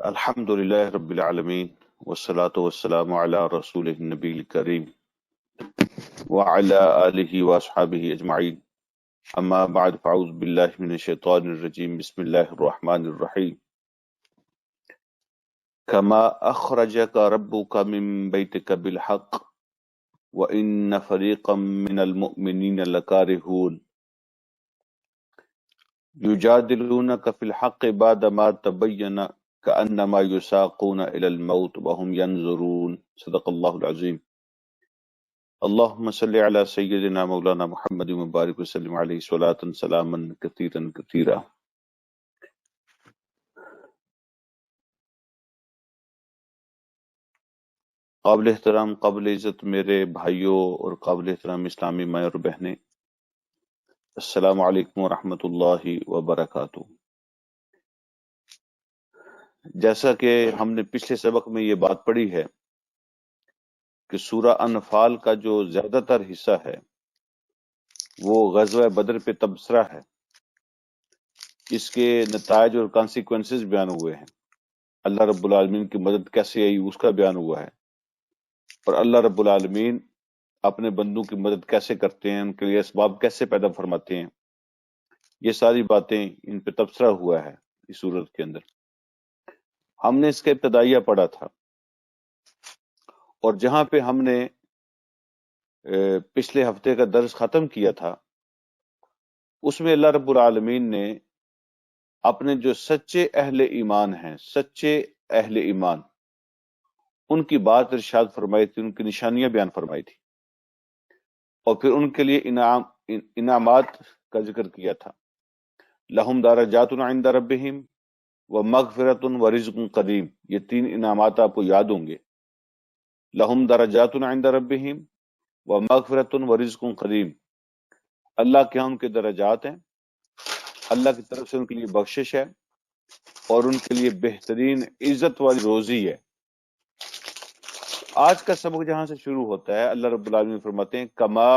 الحمد للہ رب العالمین والصلاة والسلام علی رسول النبی الکریم وعلی آلہ واصحابہ اجمعین اما بعد فاعوذ باللہ من الشیطان الرجیم بسم اللہ الرحمن الرحیم کما اخرجک ربک من بیتک بالحق وان فریقا من المؤمنین لکارہون یجادلونک فی الحق بعد ما تبین کأنما یساقون الی الموت وهم ینظرون صدق اللہ العظیم اللہم صلی علی سیدنا مولانا محمد مبارک وسلم علیہ صلاۃ سلاما کثیرا کثیرا۔ قابل احترام، قابل عزت میرے بھائیوں اور قابل احترام اسلامی مائیں اور بہنیں، السلام علیکم ورحمۃ اللہ وبرکاتہ۔ جیسا کہ ہم نے پچھلے سبق میں یہ بات پڑھی ہے کہ سورہ انفال کا جو زیادہ تر حصہ ہے وہ غزوہ بدر پہ تبصرہ ہے، اس کے نتائج اور کانسیکوینسز بیان ہوئے ہیں، اللہ رب العالمین کی مدد کیسے آئی اس کا بیان ہوا ہے، اور اللہ رب العالمین اپنے بندوں کی مدد کیسے کرتے ہیں، ان کے لیے اسباب کیسے پیدا فرماتے ہیں، یہ ساری باتیں ان پہ تبصرہ ہوا ہے اس صورت کے اندر۔ ہم نے اس کا ابتدائیہ پڑھا تھا، اور جہاں پہ ہم نے پچھلے ہفتے کا درس ختم کیا تھا اس میں اللہ رب العالمین نے اپنے جو سچے اہل ایمان ہیں، سچے اہل ایمان، ان کی بات ارشاد فرمائی تھی، ان کی نشانیاں بیان فرمائی تھی، اور پھر ان کے لیے انعامات کا ذکر کیا تھا۔ لہم درجات عند ربہم ومغفرۃ ورزق کریم، یہ تین انعامات آپ کو یاد ہوں گے۔ لہم درجات عند ربہم ومغفرۃ ورزق کریم، اللہ کے ہاں ان کے درجات ہیں، اللہ کی طرف سے ان کے لیے بخشش ہے، اور ان کے لیے بہترین عزت والی روزی ہے۔ آج کا سبق جہاں سے شروع ہوتا ہے، اللہ رب العالمین فرماتے ہیں کما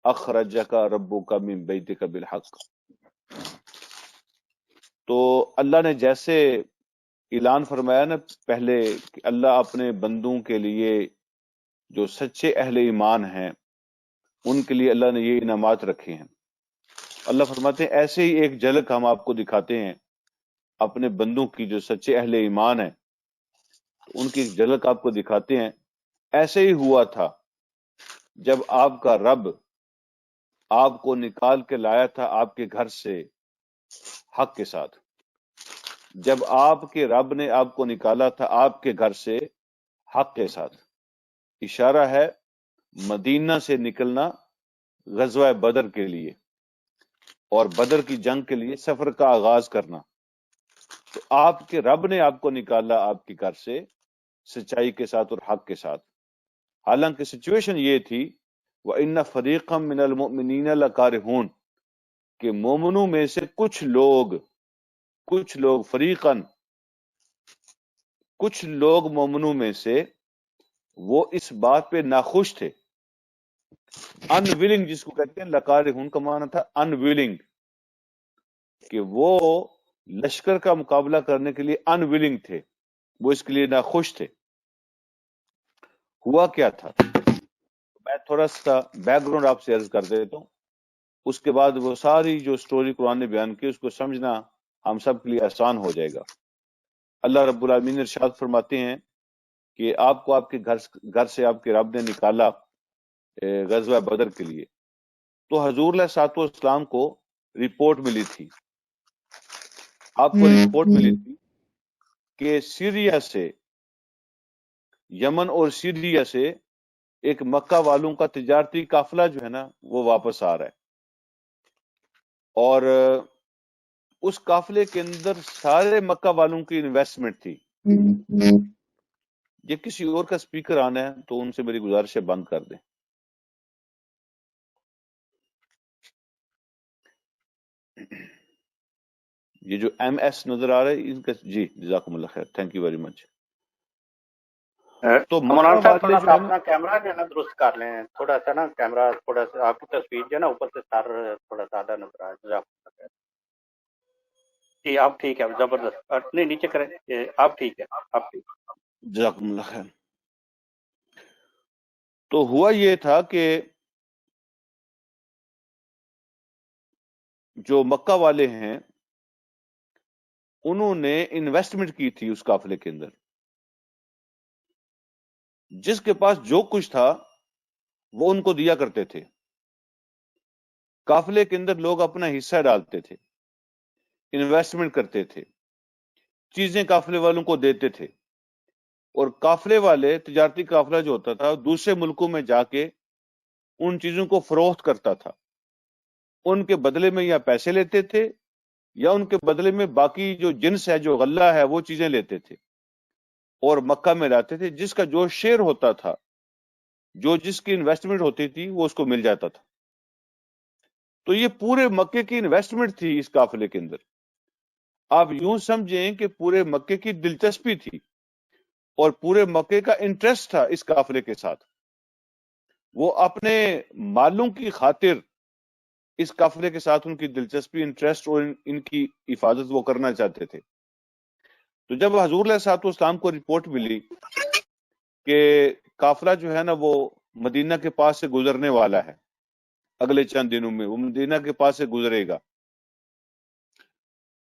اخرجک ربک من بیتک بالحق۔ تو اللہ نے جیسے اعلان فرمایا نا پہلے کہ اللہ اپنے بندوں کے لیے جو سچے اہل ایمان ہیں ان کے لیے اللہ نے یہ انعامات رکھے ہیں، اللہ فرماتے ہیں ایسے ہی ایک جھلک ہم آپ کو دکھاتے ہیں اپنے بندوں کی جو سچے اہل ایمان ہیں، ان کی ایک جھلک آپ کو دکھاتے ہیں۔ ایسے ہی ہوا تھا جب آپ کا رب آپ کو نکال کے لایا تھا آپ کے گھر سے حق کے ساتھ، جب آپ کے رب نے آپ کو نکالا تھا آپ کے گھر سے حق کے ساتھ۔ اشارہ ہے مدینہ سے نکلنا غزوہ بدر کے لیے اور بدر کی جنگ کے لیے سفر کا آغاز کرنا۔ تو آپ کے رب نے آپ کو نکالا آپ کے گھر سے سچائی کے ساتھ اور حق کے ساتھ، حالانکہ سچویشن یہ تھی وَإِنَّ فَرِيقًا مِّنَ الْمُؤْمِنِينَ لَكَارِهُونَ کہ مومنوں میں سے کچھ لوگ فریقاً، کچھ لوگ مومنوں میں سے وہ اس بات پہ ناخوش تھے، انویلنگ جس کو کہتے ہیں، لکارہون کا معنی تھا انویلنگ، کہ وہ لشکر کا مقابلہ کرنے کے لیے انویلنگ تھے، وہ اس کے لیے ناخوش تھے۔ ہوا کیا تھا، میں تھوڑا سا بیک گراؤنڈ آپ سے عرض کر دیتا ہوں، اس کے بعد وہ ساری جو سٹوری قرآن نے بیان کی اس کو سمجھنا ہم سب کے لیے آسان ہو جائے گا۔ اللہ رب العالمین ارشاد فرماتے ہیں کہ آپ کو آپ کے گھر سے آپ کے رب نے نکالا غزوہ بدر کے لیے، تو حضور علیہ الصلوۃ والسلام کو رپورٹ ملی تھی، آپ کو رپورٹ ملی تھی کہ سیریا سے، یمن اور سیریا سے ایک مکہ والوں کا تجارتی قافلہ جو ہے نا وہ واپس آ رہا ہے، اور اس قافلے کے اندر سارے مکہ والوں کی انویسٹمنٹ تھی۔ یہ کسی اور کا سپیکر آنا ہے تو ان سے میری گزارش ہے بند کر دیں۔ یہ جو ایم ایس نظر آ رہا ہے ان کا، جی جزاکم اللہ خیر، تھینک یو ویری مچ۔ تو مولانا صاحب تھوڑا جو سا ہے نا، اپنا کیمرہ جو ہے نا درست کر لیں، تھوڑا سا نا کیمرہ تھوڑا سا آپ کی تصویر جو ہے نا اوپر سے سر تھوڑا سا آدھا نظر آ ہے۔ جزاک اللہ خیر۔ جی آپ ٹھیک ہے، زبردست، نہیں نیچے کریں، آپ ٹھیک ہے، آپ ٹھیک۔ جزاکم اللہ خیر۔ تو ہوا یہ تھا کہ جو مکہ والے ہیں انہوں نے انویسٹمنٹ کی تھی اس قافلے کے اندر، جس کے پاس جو کچھ تھا وہ ان کو دیا کرتے تھے۔ قافلے کے اندر لوگ اپنا حصہ ڈالتے تھے، انویسٹمنٹ کرتے تھے، چیزیں قافلے والوں کو دیتے تھے، اور قافلے والے تجارتی قافلہ جو ہوتا تھا دوسرے ملکوں میں جا کے ان چیزوں کو فروخت کرتا تھا، ان کے بدلے میں یا پیسے لیتے تھے یا ان کے بدلے میں باقی جو جنس ہے، جو غلہ ہے، وہ چیزیں لیتے تھے اور مکہ میں لاتے تھے۔ جس کا جو شیئر ہوتا تھا، جو جس کی انویسٹمنٹ ہوتی تھی، وہ اس کو مل جاتا تھا۔ تو یہ پورے مکے کی انویسٹمنٹ تھی اس قافلے کے اندر۔ آپ یوں سمجھیں کہ پورے مکے کی دلچسپی تھی اور پورے مکے کا انٹرسٹ تھا اس قافلے کے ساتھ۔ وہ اپنے مالوں کی خاطر اس قافلے کے ساتھ ان کی دلچسپی، انٹرسٹ اور ان کی حفاظت وہ کرنا چاہتے تھے۔ تو جب حضور علیہ الصلوۃ والسلام کو رپورٹ ملی کہ قافلہ جو ہے نا وہ مدینہ کے پاس سے گزرنے والا ہے، اگلے چند دنوں میں وہ مدینہ کے پاس سے گزرے گا،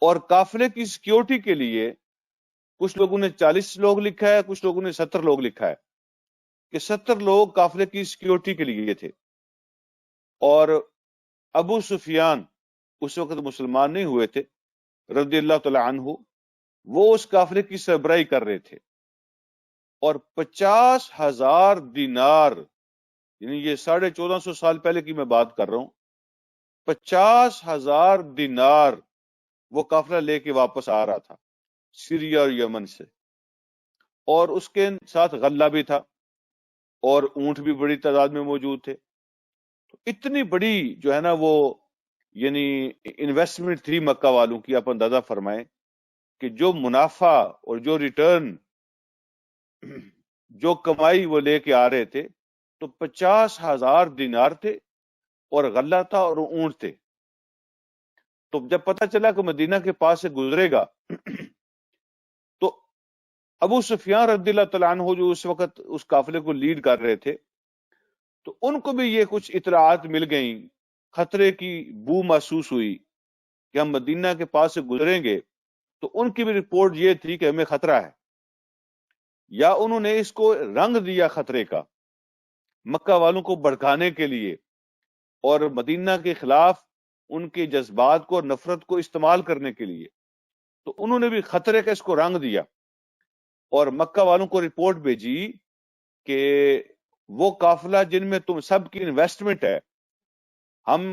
اور قافلے کی سیکیورٹی کے لیے کچھ لوگوں نے 40 لوگ لکھا ہے، کچھ لوگوں نے 70 لوگ لکھا ہے کہ 70 لوگ قافلے کی سیکیورٹی کے لیے تھے۔ اور ابو سفیان اس وقت مسلمان نہیں ہوئے تھے رضی اللہ تعالی عنہ، وہ اس قافلے کی سربراہی کر رہے تھے، اور 50,000 دینار، یعنی یہ 1450 سال پہلے کی میں بات کر رہا ہوں، 50,000 دینار وہ قافلہ لے کے واپس آ رہا تھا سیریا اور یمن سے، اور اس کے ساتھ غلہ بھی تھا اور اونٹ بھی بڑی تعداد میں موجود تھے۔ تو اتنی بڑی جو ہے نا وہ یعنی انویسٹمنٹ تھی مکہ والوں کی، آپ اندازہ فرمائیں کہ جو منافع اور جو ریٹرن، جو کمائی وہ لے کے آ رہے تھے، تو 50,000 دینار تھے اور غلہ تھا اور اونٹ تھے۔ تو جب پتہ چلا کہ مدینہ کے پاس سے گزرے گا تو ابو سفیان رضی اللہ تعالیٰ عنہ جو اس وقت اس قافلے کو لیڈ کر رہے تھے، تو ان کو بھی یہ کچھ اطلاعات مل گئیں، خطرے کی بو محسوس ہوئی کہ ہم مدینہ کے پاس سے گزریں گے، تو ان کی بھی رپورٹ یہ تھی کہ ہمیں خطرہ ہے، یا انہوں نے اس کو رنگ دیا خطرے کا مکہ والوں کو بھڑکانے کے لیے اور مدینہ کے خلاف ان کے جذبات کو اور نفرت کو استعمال کرنے کے لیے، تو انہوں نے بھی خطرے کا اس کو رنگ دیا اور مکہ والوں کو رپورٹ بھیجی کہ وہ قافلہ جن میں تم سب کی انویسٹمنٹ ہے، ہم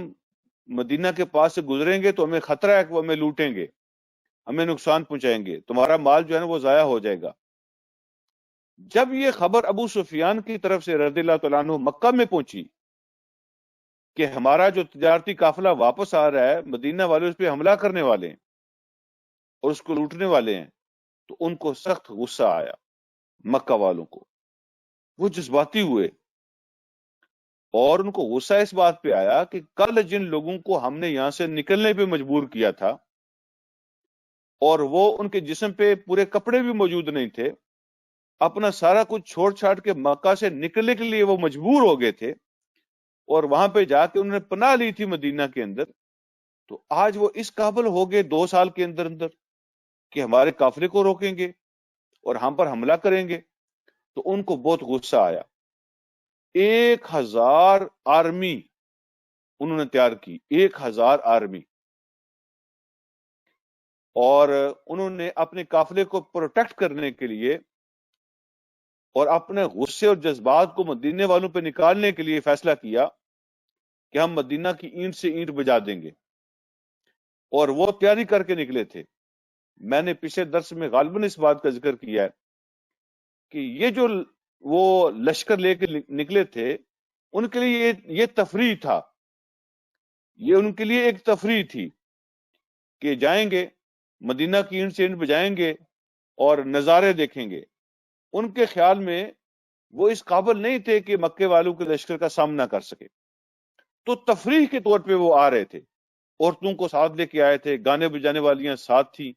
مدینہ کے پاس سے گزریں گے تو ہمیں خطرہ ہے کہ وہ ہمیں لوٹیں گے، ہمیں نقصان پہنچائیں گے، تمہارا مال جو ہے نا وہ ضائع ہو جائے گا۔ جب یہ خبر ابو سفیان کی طرف سے رضی اللہ تعالیٰ عنہ مکہ میں پہنچی کہ ہمارا جو تجارتی قافلہ واپس آ رہا ہے، مدینہ والے اس پہ حملہ کرنے والے ہیں اور اس کو لوٹنے والے ہیں، تو ان کو سخت غصہ آیا، مکہ والوں کو، وہ جذباتی ہوئے، اور ان کو غصہ اس بات پہ آیا کہ کل جن لوگوں کو ہم نے یہاں سے نکلنے پہ مجبور کیا تھا اور وہ ان کے جسم پہ پورے کپڑے بھی موجود نہیں تھے، اپنا سارا کچھ چھوڑ چھاڑ کے مکہ سے نکلنے کے لیے وہ مجبور ہو گئے تھے اور وہاں پہ جا کے انہوں نے پناہ لی تھی مدینہ کے اندر، تو آج وہ اس قابل ہو گئے 2 سال کے اندر اندر کہ ہمارے قافلے کو روکیں گے اور ہم پر حملہ کریں گے۔ تو ان کو بہت غصہ آیا، 1,000 آرمی انہوں نے تیار کی، 1,000 آرمی، اور انہوں نے اپنے قافلے کو پروٹیکٹ کرنے کے لیے اور اپنے غصے اور جذبات کو مدینے والوں پہ نکالنے کے لیے فیصلہ کیا کہ ہم مدینہ کی اینٹ سے اینٹ بجا دیں گے، اور وہ تیاری کر کے نکلے تھے۔ میں نے پچھلے درس میں غالباً اس بات کا ذکر کیا ہے کہ یہ جو وہ لشکر لے کے نکلے تھے، ان کے لیے یہ تفریح تھا، یہ ان کے لیے ایک تفریح تھی کہ جائیں گے مدینہ کی اینٹ سے اینٹ بجائیں گے اور نظارے دیکھیں گے۔ ان کے خیال میں وہ اس قابل نہیں تھے کہ مکے والوں کے لشکر کا سامنا کر سکے، تو تفریح کے طور پہ وہ آ رہے تھے عورتوں کو ساتھ لے کے آئے تھے، گانے بجانے والیاں ساتھ تھیں،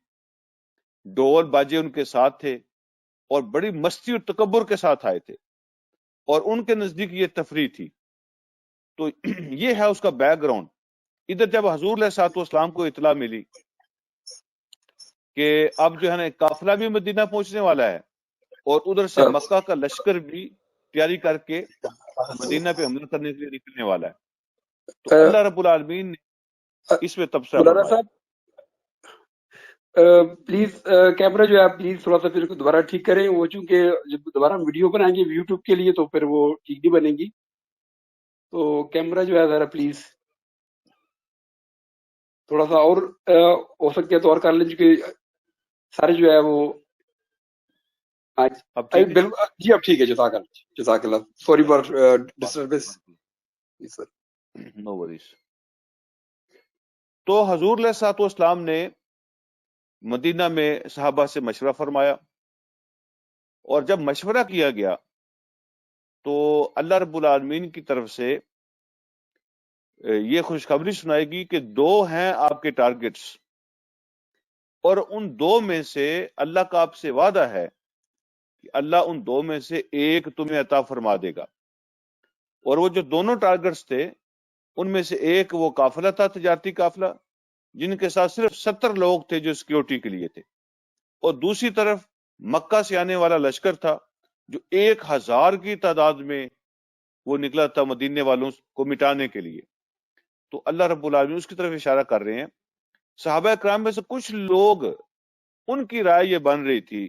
ڈول باجے ان کے ساتھ تھے، اور بڑی مستی اور تکبر کے ساتھ آئے تھے، اور ان کے نزدیک یہ تفریح تھی۔ تو یہ ہے اس کا بیک گراؤنڈ۔ ادھر جب حضور علیہ الصلوۃ والسلام کو اطلاع ملی کہ اب جو ہے نا قافلہ بھی مدینہ پہنچنے والا ہے، اور ادھر سے مکہ کا لشکر بھی تیاری کر کے مدینہ پہ حملہ کرنے کے لیے نکلنے والا ہے، تو اللہ رب العالمین نے اس میں تبصرہ مولانا فرمایا۔ صاحب پلیز کیمرہ جو ہے آپ پلیز تھوڑا سا پھر دوبارہ ٹھیک کریں، وہ چونکہ جب دوبارہ ہم ویڈیو بنائیں گے یوٹیوب کے لیے تو پھر وہ ٹھیک نہیں بنے گی، تو کیمرہ جو ہے ذرا پلیز تھوڑا سا اور ہو سکتا ہے تو اور کر لیں، کیونکہ سارے جو ہے وہ آج اب ٹھیک ہے؟ بالکل جی اب ٹھیک ہے، جزاک اللہ، sorry for disturbance sir. No worries. تو حضور علیہ الصلوۃ والسلام نے مدینہ میں صحابہ سے مشورہ فرمایا، اور جب مشورہ کیا گیا تو اللہ رب العالمین کی طرف سے یہ خوشخبری سنائے گی کہ 2 ہیں آپ کے ٹارگٹس، اور ان 2 میں سے اللہ کا آپ سے وعدہ ہے کہ اللہ ان 2 میں سے ایک تمہیں عطا فرما دے گا۔ اور وہ جو دونوں ٹارگٹس تھے ان میں سے ایک وہ قافلہ تھا، تجارتی قافلہ، جن کے ساتھ صرف 70 لوگ تھے جو سیکیورٹی کے لیے تھے، اور دوسری طرف مکہ سے آنے والا لشکر تھا جو 1000 کی تعداد میں وہ نکلا تھا مدینے والوں کو مٹانے کے لیے۔ تو اللہ رب العالمین اس کی طرف اشارہ کر رہے ہیں۔ صحابہ کرام میں سے کچھ لوگ، ان کی رائے یہ بن رہی تھی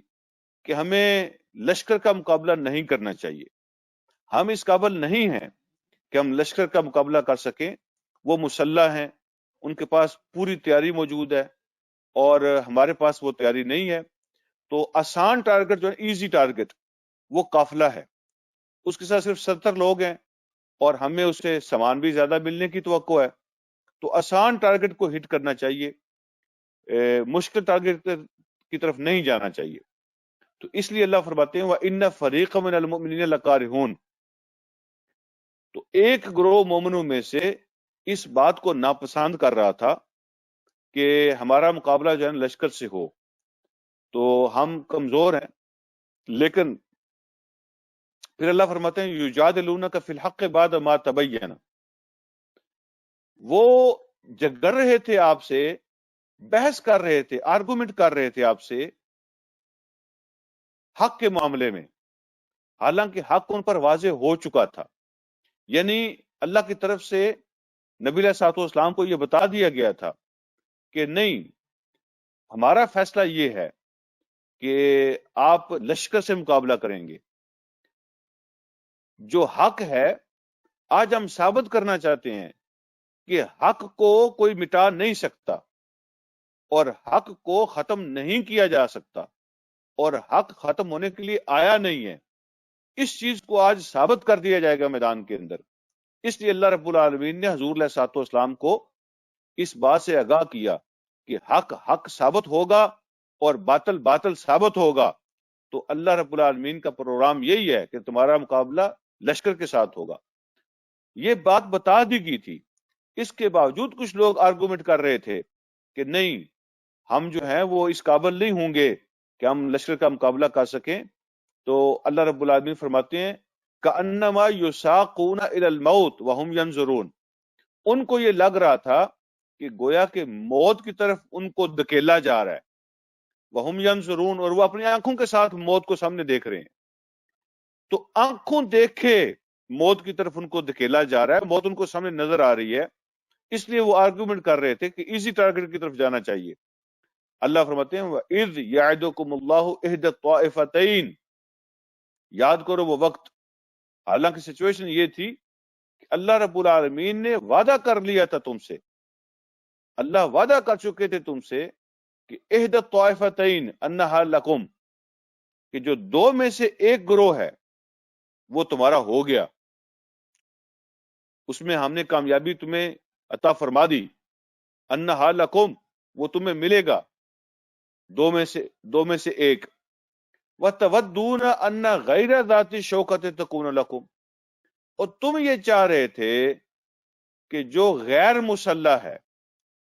کہ ہمیں لشکر کا مقابلہ نہیں کرنا چاہیے، ہم اس قابل نہیں ہیں کہ ہم لشکر کا مقابلہ کر سکیں، وہ مسلح ہیں، ان کے پاس پوری تیاری موجود ہے، اور ہمارے پاس وہ تیاری نہیں ہے۔ تو آسان ٹارگٹ جو ہے، ایزی ٹارگٹ، وہ قافلہ ہے، اس کے ساتھ صرف 70 لوگ ہیں، اور ہمیں اس سے سامان بھی زیادہ ملنے کی توقع ہے، تو آسان ٹارگٹ کو ہٹ کرنا چاہیے، مشکل ٹارگٹ کی طرف نہیں جانا چاہیے۔ تو اس لیے اللہ فرماتے ہیں وَإِنَّ فَرِيقًا مِنَ الْمُؤْمِنِينَ لَكَارِهُونَ، تو ایک گروہ مومنوں میں سے اس بات کو ناپسند کر رہا تھا کہ ہمارا مقابلہ جو ہے لشکر سے ہو، تو ہم کمزور ہیں۔ لیکن پھر اللہ فرماتے ہیں یجادلونک فی الحق بعد ما تبین، وہ جگڑ رہے تھے آپ سے، بحث کر رہے تھے، آرگومنٹ کر رہے تھے آپ سے حق کے معاملے میں، حالانکہ حق ان پر واضح ہو چکا تھا۔ یعنی اللہ کی طرف سے نبی علیہ الصلوۃ والسلام کو یہ بتا دیا گیا تھا کہ نہیں، ہمارا فیصلہ یہ ہے کہ آپ لشکر سے مقابلہ کریں گے، جو حق ہے آج ہم ثابت کرنا چاہتے ہیں کہ حق کو کوئی مٹا نہیں سکتا، اور حق کو ختم نہیں کیا جا سکتا، اور حق ختم ہونے کے لیے آیا نہیں ہے۔ اس چیز کو آج ثابت کر دیا جائے گا میدان کے اندر۔ اس لیے اللہ رب العالمین نے حضور علیہ الصلوۃ والسلام کو اس بات سے آگاہ کیا کہ حق حق ثابت ہوگا اور باطل باطل ثابت ہوگا۔ تو اللہ رب العالمین کا پروگرام یہی ہے کہ تمہارا مقابلہ لشکر کے ساتھ ہوگا۔ یہ بات بتا دی گئی تھی، اس کے باوجود کچھ لوگ آرگومنٹ کر رہے تھے کہ نہیں، ہم جو ہیں وہ اس قابل نہیں ہوں گے کہ ہم لشکر کا مقابلہ کر سکیں۔ تو اللہ رب العالمین فرماتے ہیں کأنما یساقون الی الموت وہم ینظرون، ان کو یہ لگ رہا تھا کہ گویا کہ موت کی طرف ان کو دھکیلا جا رہا ہے، وہم ینظرون، اور وہ اپنی آنکھوں کے ساتھ موت کو سامنے دیکھ رہے ہیں۔ تو آنکھوں دیکھے موت کی طرف ان کو دھکیلا جا رہا ہے، موت ان کو سامنے نظر آ رہی ہے، اس لیے وہ آرگومنٹ کر رہے تھے کہ ایزی ٹارگٹ کی طرف جانا چاہیے۔ اللہ فرماتے ہیں وَإِذْ يَعِدُكُمُ اللَّهُ إِحْدَى الطَّائِفَتَيْنِ، یاد کرو وہ وقت، حالانکہ سچویشن یہ تھی کہ اللہ رب العالمین نے وعدہ کر لیا تھا تم سے، اللہ وعدہ کر چکے تھے تم سے کہ احد الطائفتین انہا لکم، کہ جو 2 میں سے ایک گروہ ہے وہ تمہارا ہو گیا، اس میں ہم نے کامیابی تمہیں عطا فرما دی، انہا لکم، وہ تمہیں ملے گا، 2 میں سے ایک، وَتَوَدُّونَ أَنَّ غَيْرَ ذَاتِ الشَّوْكَةِ تَكُونَ لَكُمْ، اور تم یہ چاہ رہے تھے کہ جو غیر مسلح ہے،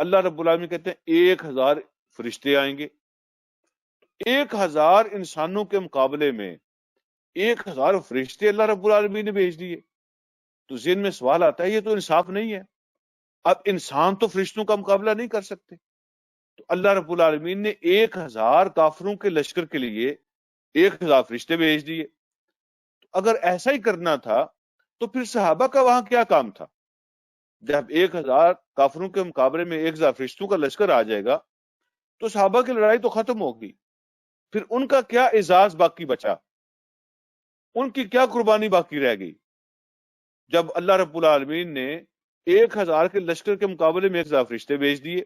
اللہ رب العالمین کہتے ہیں 1000 فرشتے آئیں گے. 1000 انسانوں کے مقابلے میں 1000 فرشتے اللہ رب العالمین نے بھیج دیے. تو ذہن میں سوال آتا ہے یہ تو انصاف نہیں ہے. اب انسان تو فرشتوں کا مقابلہ نہیں کر سکتے، تو اللہ رب العالمین نے 1000 کافروں کے لشکر کے لیے 1000 فرشتے بھیج دیے. اگر ایسا ہی کرنا تھا تو پھر صحابہ کا وہاں کیا کام تھا؟ جب 1000 کافروں کے مقابلے میں 1000 فرشتوں کا لشکر آ جائے گا تو صحابہ کی لڑائی تو ختم ہوگی. پھر ان کا کیا اعزاز باقی بچا؟ ان کی کیا قربانی باقی رہ گئی جب اللہ رب العالمین نے 1000 کے لشکر کے مقابلے میں 1000 فرشتے بھیج دیے؟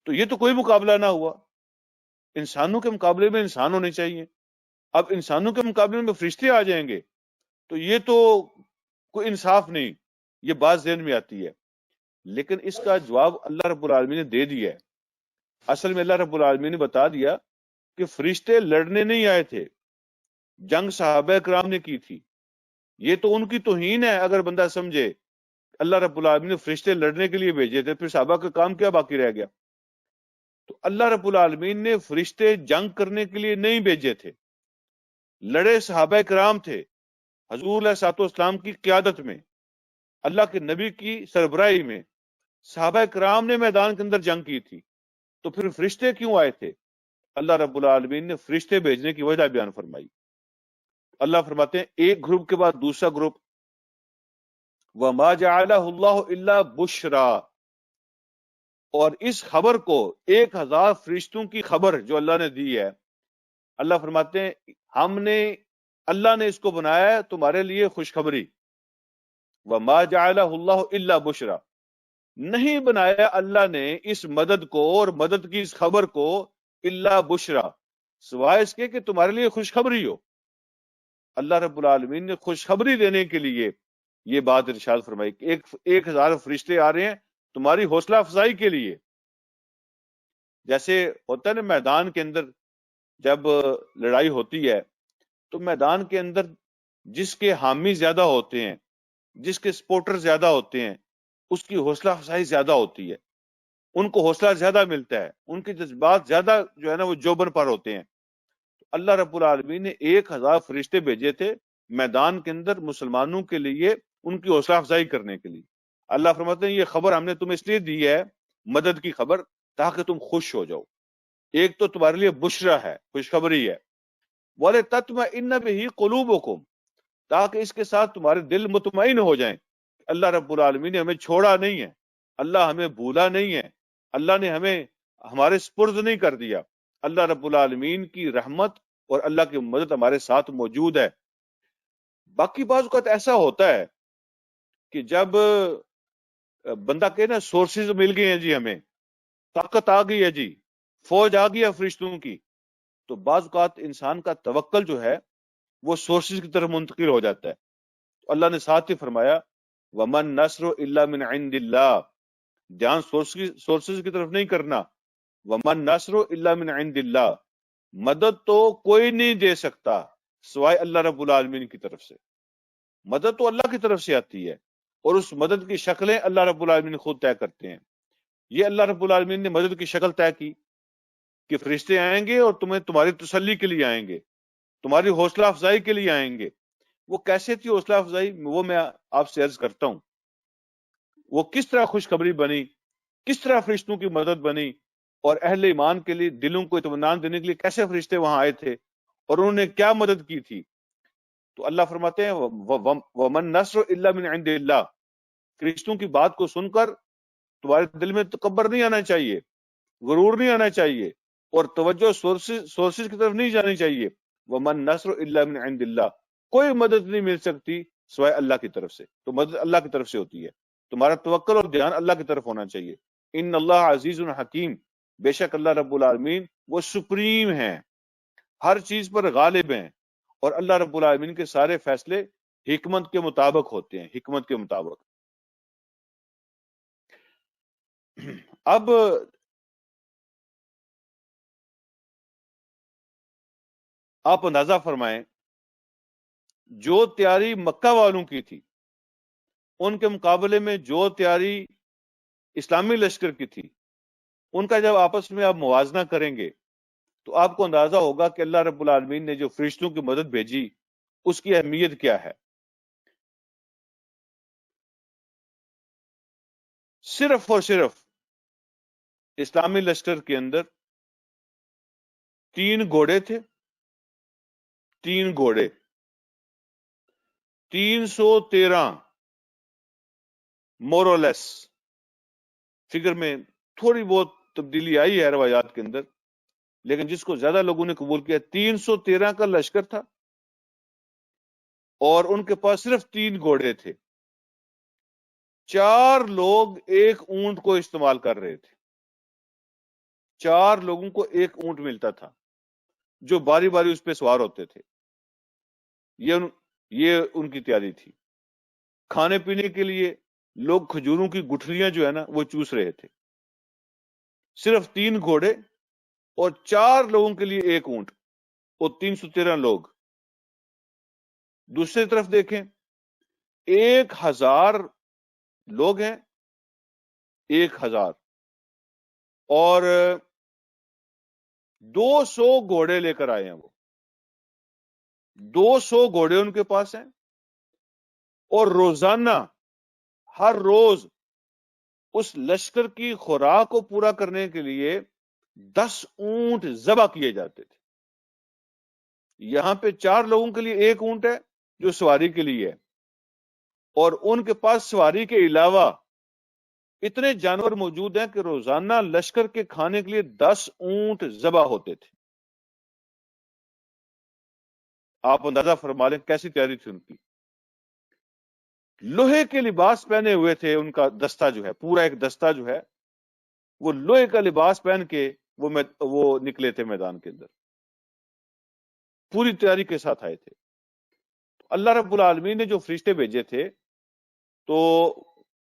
تو یہ تو کوئی مقابلہ نہ ہوا. انسانوں کے مقابلے میں انسان ہونے چاہیے. اب انسانوں کے مقابلے میں فرشتے آ جائیں گے تو یہ تو کوئی انصاف نہیں. یہ بات ذہن میں آتی ہے، لیکن اس کا جواب اللہ رب العالمین نے دے دیا ہے. اصل میں اللہ رب العالمین نے بتا دیا کہ فرشتے لڑنے نہیں آئے تھے، جنگ صحابہ کرام نے کی تھی. یہ تو ان کی توہین ہے اگر بندہ سمجھے اللہ رب العالمین نے فرشتے لڑنے کے لیے بھیجے تھے، پھر صحابہ کا کام کیا باقی رہ گیا؟ تو اللہ رب العالمین نے فرشتے جنگ کرنے کے لیے نہیں بھیجے تھے. لڑے صحابہ کرام تھے حضور علیہ الصلوۃ والسلام کی قیادت میں، اللہ کے نبی کی سربراہی میں صحابہ کرام نے میدان کے اندر جنگ کی تھی. تو پھر فرشتے کیوں آئے تھے؟ اللہ رب العالمین نے فرشتے بھیجنے کی وجہ بیان فرمائی. اللہ فرماتے ہیں ایک گروپ کے بعد دوسرا گروپ، وَمَا جَعَلَهُ اللَّهُ إِلَّا بُشْرَا، اور اس خبر کو 1000 فرشتوں کی خبر جو اللہ نے دی ہے، اللہ فرماتے ہیں اللہ نے اس کو بنایا ہے تمہارے لیے خوشخبری. وَمَا جَعَلَهُ اللَّهُ إِلَّا بُشْرَا، نہیں بنایا اللہ نے اس مدد کو اور مدد کی اس خبر کو الا بشرا، سوائے اس کے کہ تمہارے لیے خوشخبری ہو. اللہ رب العالمین نے خوشخبری دینے کے لیے یہ بات ارشاد فرمائی کہ 1000 فرشتے آ رہے ہیں تمہاری حوصلہ افزائی کے لیے. جیسے ہوتا ہے نا میدان کے اندر جب لڑائی ہوتی ہے تو میدان کے اندر جس کے حامی زیادہ ہوتے ہیں، جس کے سپورٹر زیادہ ہوتے ہیں، اس کی حوصلہ افزائی زیادہ ہوتی ہے، ان کو حوصلہ زیادہ ملتا ہے، ان کے جذبات زیادہ جو ہے نا وہ جوبن پر ہوتے ہیں. اللہ رب العالمین نے 1000 فرشتے بھیجے تھے میدان کے اندر مسلمانوں کے لیے ان کی حوصلہ افزائی کرنے کے لیے. اللہ فرماتے ہیں یہ خبر ہم نے تمہیں اس لیے دی ہے، مدد کی خبر، تاکہ تم خوش ہو جاؤ. ایک تو تمہارے لیے بشرا ہے، خوشخبری ہے، وَلِتَطْمَئِنَّ بِهِ قُلُوبُكُمْ، تاکہ اس کے ساتھ تمہارے دل مطمئن ہو جائیں. اللہ رب العالمین نے ہمیں چھوڑا نہیں ہے، اللہ ہمیں بھولا نہیں ہے، اللہ نے ہمیں ہمارے سپرد نہیں کر دیا. اللہ رب العالمین کی رحمت اور اللہ کی مدد ہمارے ساتھ موجود ہے. باقی بعض اوقات ایسا ہوتا ہے کہ جب بندہ کہے نا سورسز مل گئے ہیں جی، ہمیں طاقت آ گئی ہے جی، فوج آ گئی ہے فرشتوں کی، تو بعض اوقات انسان کا توکل جو ہے وہ سورسز کی طرف منتقل ہو جاتا ہے. تو اللہ نے ساتھ ہی فرمایا وَمَن نَصْرُ إِلَّا مِنْ عِنْدِ اللَّهِ، دھیان سورسز کی طرف نہیں کرنا. وَمَن نَصْرُ إِلَّا مِنْ عِنْدِ اللَّهِ، مدد تو کوئی نہیں دے سکتا سوائے اللہ رب العالمین کی طرف سے. مدد تو اللہ کی طرف سے آتی ہے اور اس مدد کی شکلیں اللہ رب العالمین خود طے کرتے ہیں. یہ اللہ رب العالمین نے مدد کی شکل طے کی کہ فرشتے آئیں گے اور تمہاری تسلی کے لیے آئیں گے، تمہاری حوصلہ افزائی کے لیے آئیں گے. وہ کیسے تھی حوصلہ افزائی، وہ میں آپ سے عرض کرتا ہوں. وہ کس طرح خوشخبری بنی، کس طرح فرشتوں کی مدد بنی، اور اہل ایمان کے لیے دلوں کو اطمینان دینے کے لیے کیسے فرشتے وہاں آئے تھے اور انہوں نے کیا مدد کی تھی. تو اللہ فرماتے ہیں وَمَن نَصْرُ إِلَّا مِنْ عِنْدِ اللَّهِ، فرشتوں کی بات کو سن کر تمہارے دل میں تکبر نہیں آنا چاہیے، غرور نہیں آنا چاہیے، اور توجہ سورسز کی طرف نہیں جانی چاہیے. وَمَن نَصْرُ إِلَّا مِنْ عِنْدِ اللَّهِ، کوئی مدد نہیں مل سکتی سوائے اللہ کی طرف سے. تو مدد اللہ کی طرف سے ہوتی ہے. تمہارا توکل اور دھیان اللہ کی طرف ہونا چاہیے. ان اللہ عزیز حکیم، بے شک اللہ رب العالمین وہ سپریم ہیں، ہر چیز پر غالب ہیں، اور اللہ رب العالمین کے سارے فیصلے حکمت کے مطابق ہوتے ہیں، حکمت کے مطابق. اب آپ اندازہ فرمائیں جو تیاری مکہ والوں کی تھی ان کے مقابلے میں جو تیاری اسلامی لشکر کی تھی، ان کا جب آپس میں آپ موازنہ کریں گے تو آپ کو اندازہ ہوگا کہ اللہ رب العالمین نے جو فرشتوں کی مدد بھیجی اس کی اہمیت کیا ہے۔ صرف اور صرف اسلامی لشکر کے اندر 3 گھوڑے تھے، 3 گھوڑے، 313 مورولس، فگر میں تھوڑی بہت تبدیلی آئی ہے روایات کے اندر، لیکن جس کو زیادہ لوگوں نے قبول کیا 313 کا لشکر تھا، اور ان کے پاس صرف 3 گھوڑے تھے۔ 4 لوگ ایک اونٹ کو استعمال کر رہے تھے، 4 لوگوں کو ایک اونٹ ملتا تھا جو باری باری اس پہ سوار ہوتے تھے۔ یہ ان کی تیاری تھی۔ کھانے پینے کے لیے لوگ کھجوروں کی گٹھلیاں جو ہے نا وہ چوس رہے تھے۔ صرف 3 گھوڑے اور 4 لوگوں کے لیے ایک اونٹ، اور 313 لوگ۔ دوسری طرف دیکھیں، 1000 لوگ ہیں، 1000، اور 200 گھوڑے لے کر آئے ہیں وہ، 200 گھوڑے ان کے پاس ہیں، اور روزانہ ہر روز اس لشکر کی خوراک کو پورا کرنے کے لیے 10 اونٹ ذبح کیے جاتے تھے۔ یہاں پہ 4 لوگوں کے لیے ایک اونٹ ہے جو سواری کے لیے ہے، اور ان کے پاس سواری کے علاوہ اتنے جانور موجود ہیں کہ روزانہ لشکر کے کھانے کے لیے 10 اونٹ ذبح ہوتے تھے۔ آپ اندازہ فرما لیں کیسی تیاری تھی ان کی۔ لوہے کے لباس پہنے ہوئے تھے، ان کا دستہ جو ہے، پورا ایک دستہ جو ہے وہ لوہے کا لباس پہن کے وہ نکلے تھے میدان کے اندر، پوری تیاری کے ساتھ آئے تھے۔ اللہ رب العالمین نے جو فرشتے بھیجے تھے تو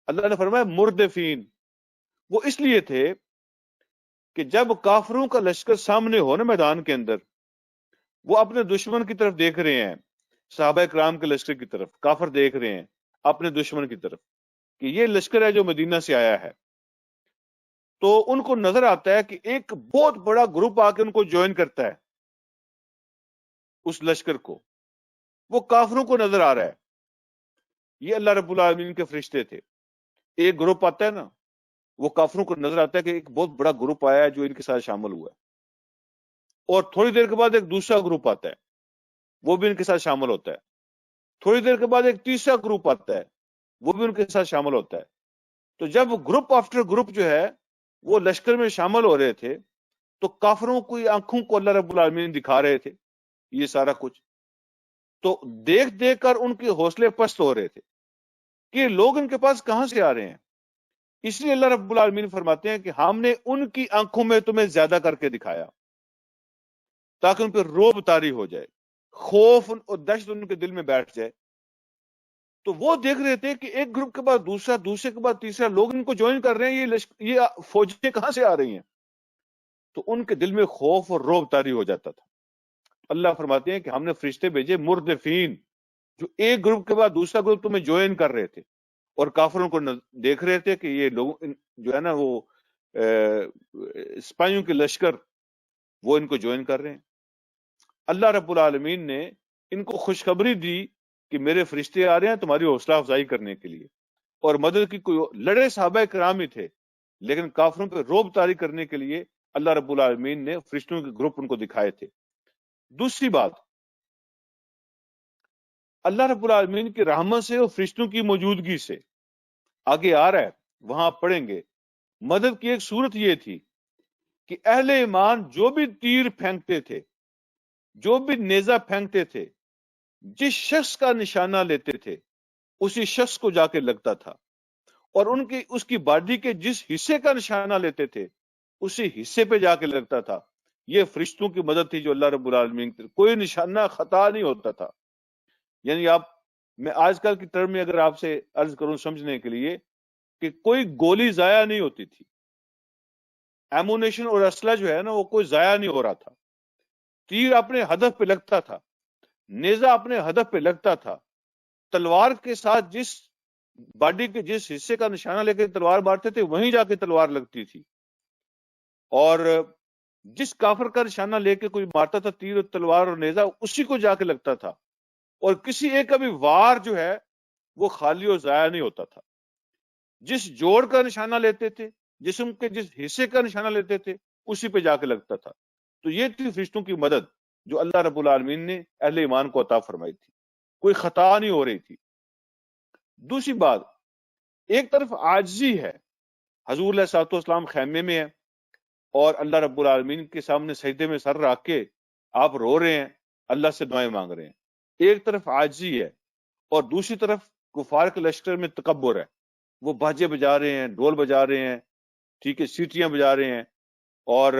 اللہ نے فرمایا مردفین، وہ اس لیے تھے کہ جب کافروں کا لشکر سامنے ہو نا میدان کے اندر، وہ اپنے دشمن کی طرف دیکھ رہے ہیں، صحابہ کرام کے لشکر کی طرف، کافر دیکھ رہے ہیں اپنے دشمن کی طرف کہ یہ لشکر ہے جو مدینہ سے آیا ہے، تو ان کو نظر آتا ہے کہ ایک بہت بڑا گروپ آ کے ان کو جوائن کرتا ہے، اس لشکر کو، وہ کافروں کو نظر آ رہا ہے۔ یہ اللہ رب العالمین کے فرشتے تھے۔ ایک گروپ آتا ہے نا، وہ کافروں کو نظر آتا ہے کہ ایک بہت بڑا گروپ آیا ہے جو ان کے ساتھ شامل ہوا ہے، اور تھوڑی دیر کے بعد ایک دوسرا گروپ آتا ہے، وہ بھی ان کے ساتھ شامل ہوتا ہے، تھوڑی دیر کے بعد ایک تیسرا گروپ آتا ہے، وہ بھی ان کے ساتھ شامل ہوتا ہے۔ تو جب گروپ آفٹر گروپ جو ہے وہ لشکر میں شامل ہو رہے تھے تو کافروں کی آنکھوں کو اللہ رب العالمین دکھا رہے تھے یہ سارا کچھ، تو دیکھ دیکھ کر ان کے حوصلے پست ہو رہے تھے کہ لوگ ان کے پاس کہاں سے آ رہے ہیں۔ اس لیے اللہ رب العالمین فرماتے ہیں کہ ہم نے ان کی آنکھوں میں تمہیں زیادہ کر کے دکھایا تاکہ ان پہ روب طاری ہو جائے، خوف اور دہشت ان کے دل میں بیٹھ جائے۔ تو وہ دیکھ رہے تھے کہ ایک گروپ کے بعد دوسرا، دوسرے کے بعد تیسرا، لوگ ان کو جوائن کر رہے ہیں، یہ فوجیں کہاں سے آ رہی ہیں، تو ان کے دل میں خوف اور روب طاری ہو جاتا تھا۔ اللہ فرماتے ہیں کہ ہم نے فرشتے بھیجے مردفین، جو ایک گروپ کے بعد دوسرا گروپ تمہیں جوائن کر رہے تھے، اور کافروں کو دیکھ رہے تھے کہ یہ لوگ جو ہے نا وہ سپاہیوں کے لشکر وہ ان کو جوائن کر رہے ہیں۔ اللہ رب العالمین نے ان کو خوشخبری دی کہ میرے فرشتے آ رہے ہیں تمہاری حوصلہ افزائی کرنے کے لیے، اور مدد کی کوئی لڑے صحابہ کرام ہی تھے، لیکن کافروں پہ روب طاری کرنے کے لیے اللہ رب العالمین نے فرشتوں کے گروپ ان کو دکھائے تھے۔ دوسری بات، اللہ رب العالمین کی رحمت سے اور فرشتوں کی موجودگی سے آگے آ رہا ہے، وہاں پڑھیں گے، مدد کی ایک صورت یہ تھی کہ اہل ایمان جو بھی تیر پھینکتے تھے، جو بھی نیزہ پھینکتے تھے، جس شخص کا نشانہ لیتے تھے اسی شخص کو جا کے لگتا تھا، اور اس کی باڈی کے جس حصے کا نشانہ لیتے تھے اسی حصے پہ جا کے لگتا تھا۔ یہ فرشتوں کی مدد تھی جو اللہ رب العالمین کی، کوئی نشانہ خطا نہیں ہوتا تھا۔ یعنی میں آج کل کی ٹرم میں اگر آپ سے عرض کروں سمجھنے کے لیے، کہ کوئی گولی ضائع نہیں ہوتی تھی، ایمونیشن اور اسلحہ جو ہے نا وہ کوئی ضائع نہیں ہو رہا تھا، تیر اپنے ہدف پہ لگتا تھا، نیزہ اپنے ہدف پہ لگتا تھا، تلوار کے ساتھ جس باڈی کے جس حصے کا نشانہ لے کے تلوار مارتے تھے وہیں جا کے تلوار لگتی تھی، اور جس کافر کا نشانہ لے کے کوئی مارتا تھا تیر اور تلوار اور نیزہ اسی کو جا کے لگتا تھا، اور کسی ایک کا بھی وار جو ہے وہ خالی اور ضائع نہیں ہوتا تھا۔ جس جوڑ کا نشانہ لیتے تھے، جسم کے جس حصے کا نشانہ لیتے تھے اسی پہ جا کے لگتا تھا۔ تو یہ تھی فرشتوں کی مدد جو اللہ رب العالمین نے اہل ایمان کو عطا فرمائی تھی، کوئی خطا نہیں ہو رہی تھی۔ دوسری بات، ایک طرف عاجزی ہے، حضور علیہ الصلوۃ والسلام خیمے میں ہے اور اللہ رب العالمین کے سامنے سجدے میں سر رکھ کے آپ رو رہے ہیں، اللہ سے دعائیں مانگ رہے ہیں۔ ایک طرف عاجزی ہے اور دوسری طرف کفار کے لشکر میں تکبر ہے، وہ باجے بجا رہے ہیں، ڈھول بجا رہے ہیں، ٹھیک ہے، سیٹیاں بجا رہے ہیں اور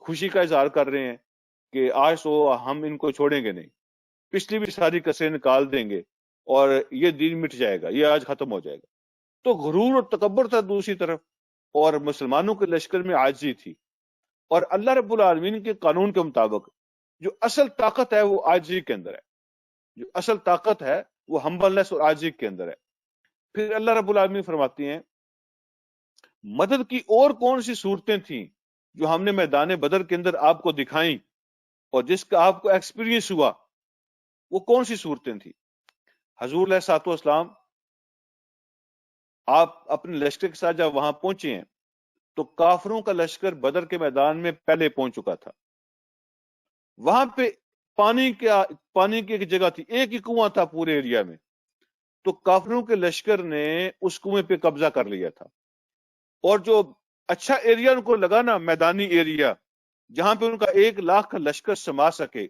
خوشی کا اظہار کر رہے ہیں کہ آج تو ہم ان کو چھوڑیں گے نہیں، پچھلی بھی ساری کسریں نکال دیں گے اور یہ دین مٹ جائے گا، یہ آج ختم ہو جائے گا۔ تو غرور اور تکبر تھا دوسری طرف، اور مسلمانوں کے لشکر میں عاجزی تھی۔ اور اللہ رب العالمین کے قانون کے مطابق جو اصل طاقت ہے وہ عاجزی کے اندر ہے، جو اصل طاقت ہے وہ ہمبلنس اور عاجزی کے اندر ہے۔ پھر اللہ رب العالمین فرماتی ہیں مدد کی اور کون سی صورتیں تھیں جو ہم نے میدان بدر کے اندر آپ کو دکھائیں اور جس کا آپ کو ایکسپیرینس ہوا، وہ کون سی صورتیں تھیں؟ حضور علیہ الصلوۃ والسلام آپ اپنے لشکر کے ساتھ جب وہاں پہنچے ہیں تو کافروں کا لشکر بدر کے میدان میں پہلے پہنچ چکا تھا۔ وہاں پہ پانی کی ایک جگہ تھی، ایک ہی کنواں تھا پورے ایریا میں، تو کافروں کے لشکر نے اس کنویں پہ قبضہ کر لیا تھا، اور جو اچھا ایریا ان کو لگا نا، میدانی ایریا جہاں پہ ان کا 1,00,000 کا لشکر سما سکے،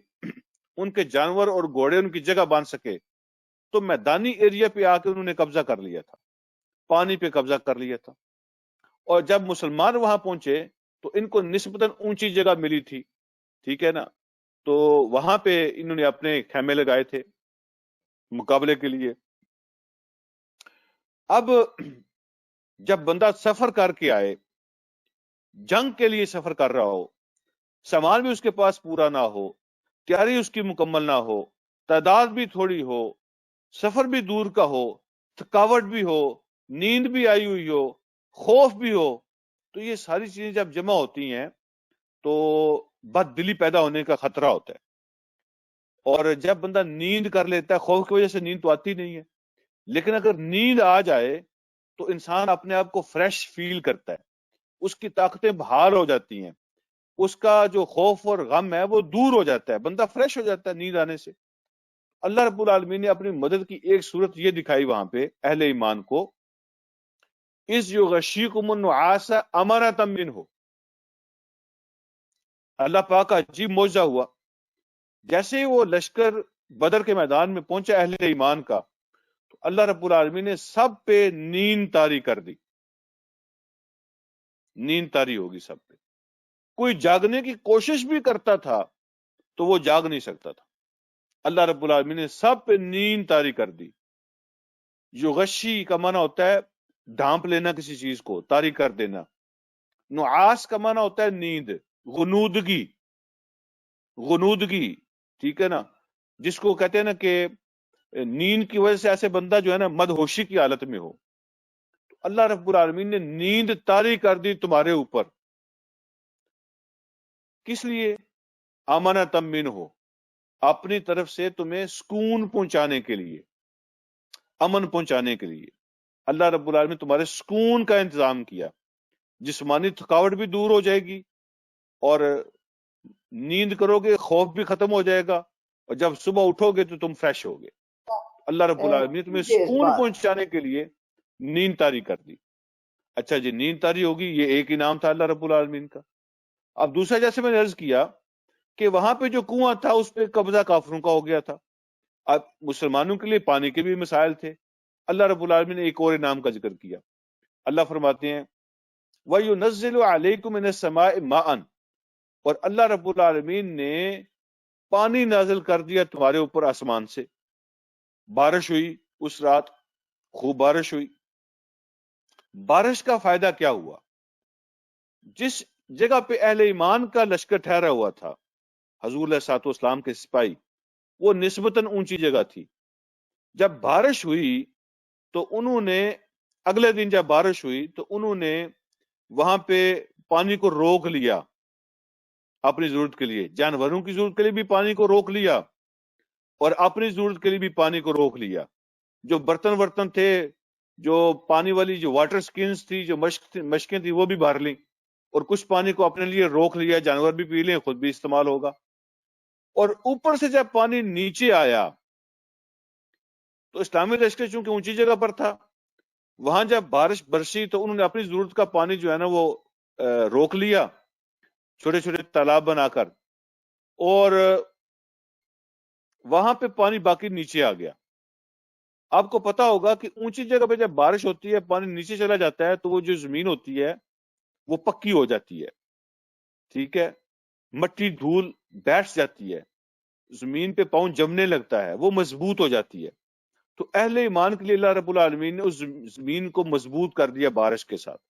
ان کے جانور اور گھوڑے ان کی جگہ باندھ سکے، تو میدانی ایریا پہ آ کے انہوں نے قبضہ کر لیا تھا، پانی پہ قبضہ کر لیا تھا۔ اور جب مسلمان وہاں پہنچے تو ان کو نسبتاً اونچی جگہ ملی تھی، ٹھیک ہے نا، تو وہاں پہ انہوں نے اپنے خیمے لگائے تھے مقابلے کے لیے۔ اب جب بندہ سفر کر کے آئے، جنگ کے لیے سفر کر رہا ہو، سامان بھی اس کے پاس پورا نہ ہو، تیاری اس کی مکمل نہ ہو، تعداد بھی تھوڑی ہو، سفر بھی دور کا ہو، تھکاوٹ بھی ہو، نیند بھی آئی ہوئی ہو، خوف بھی ہو، تو یہ ساری چیزیں جب جمع ہوتی ہیں تو بد دلی پیدا ہونے کا خطرہ ہوتا ہے۔ اور جب بندہ نیند کر لیتا ہے، خوف کی وجہ سے نیند تو آتی نہیں ہے، لیکن اگر نیند آ جائے تو انسان اپنے آپ کو فریش فیل کرتا ہے، اس کی طاقتیں بحال ہو جاتی ہیں، اس کا جو خوف اور غم ہے وہ دور ہو جاتا ہے، بندہ فریش ہو جاتا ہے نیند آنے سے۔ اللہ رب العالمین نے اپنی مدد کی ایک صورت یہ دکھائی وہاں پہ اہل ایمان کو، اِذْ یغشیکم النعاس امنۃ منہ، اللہ پاک کا عجیب معجزہ ہوا، جیسے ہی وہ لشکر بدر کے میدان میں پہنچا اہل ایمان کا، تو اللہ رب العالمین نے سب پہ نیند طاری کر دی، نیند طاری ہوگی سب پہ۔ کوئی جاگنے کی کوشش بھی کرتا تھا تو وہ جاگ نہیں سکتا تھا، اللہ رب العالمین نے سب پہ نیند طاری کر دی۔ یغشی کا معنی ہوتا ہے ڈھانپ لینا کسی چیز کو، طاری کر دینا۔ نعاس کا معنی ہوتا ہے نیند، غنودگی، غنودگی، ٹھیک ہے نا، جس کو کہتے ہیں نا کہ نیند کی وجہ سے ایسے بندہ جو ہے نا مدہوشی کی حالت میں ہو، تو اللہ رب العالمین نے نیند طاری کر دی تمہارے اوپر، کس لیے؟ امنۃ منہ، اپنی طرف سے تمہیں سکون پہنچانے کے لیے، امن پہنچانے کے لیے اللہ رب العالمین تمہارے سکون کا انتظام کیا، جسمانی تھکاوٹ بھی دور ہو جائے گی، اور نیند کرو گے خوف بھی ختم ہو جائے گا، اور جب صبح اٹھو گے تو تم فریش ہوگے۔ اللہ رب العالمین نے تمہیں سکون پہنچانے کے لیے نیند طاری کر دی۔ اچھا جی، نیند طاری ہوگی، یہ ایک انعام تھا اللہ رب العالمین کا۔ اب دوسرا، جیسے میں نے عرض کیا کہ وہاں پہ جو کنواں تھا اس پہ قبضہ کافروں کا ہو گیا تھا، اب مسلمانوں کے لیے پانی کے بھی مسائل تھے، اللہ رب العالمین نے ایک اور انعام کا ذکر کیا۔ اللہ فرماتے ہیں وَيُنَزِّلُ عَلَيْكُم مِّنَ السَّمَاءِ مَاءً، اور اللہ رب العالمین نے پانی نازل کر دیا تمہارے اوپر آسمان سے، بارش ہوئی اس رات، خوب بارش ہوئی۔ بارش کا فائدہ کیا ہوا؟ جس جگہ پہ اہل ایمان کا لشکر ٹھہرا ہوا تھا، حضور علیہ الصلوۃ والسلام کے سپاہی، وہ نسبتاً اونچی جگہ تھی، جب بارش ہوئی تو انہوں نے اگلے دن جب بارش ہوئی تو انہوں نے وہاں پہ پانی کو روک لیا اپنی ضرورت کے لیے، جانوروں کی ضرورت کے لیے بھی پانی کو روک لیا اور اپنی ضرورت کے لیے بھی پانی کو روک لیا۔ جو برتن ورتن تھے، جو پانی والی جو واٹر سکینز تھی، جو مشکیں تھی، وہ بھی بھر لیں اور کچھ پانی کو اپنے لیے روک لیا، جانور بھی پی لیں، خود بھی استعمال ہوگا۔ اور اوپر سے جب پانی نیچے آیا تو اسلامی لشکر چونکہ اونچی جگہ پر تھا، وہاں جب بارش برسی تو انہوں نے اپنی ضرورت کا پانی جو ہے نا وہ روک لیا، چھوٹے چھوٹے تالاب بنا کر، اور وہاں پہ پانی باقی نیچے آ گیا۔ آپ کو پتا ہوگا کہ اونچی جگہ پہ جب بارش ہوتی ہے، پانی نیچے چلا جاتا ہے تو وہ جو زمین ہوتی ہے وہ پکی ہو جاتی ہے، ٹھیک ہے، مٹی دھول بیٹھ جاتی ہے، زمین پہ پاؤں جمنے لگتا ہے، وہ مضبوط ہو جاتی ہے۔ تو اہل ایمان کے لیے اللہ رب العالمین نے اس زمین کو مضبوط کر دیا بارش کے ساتھ۔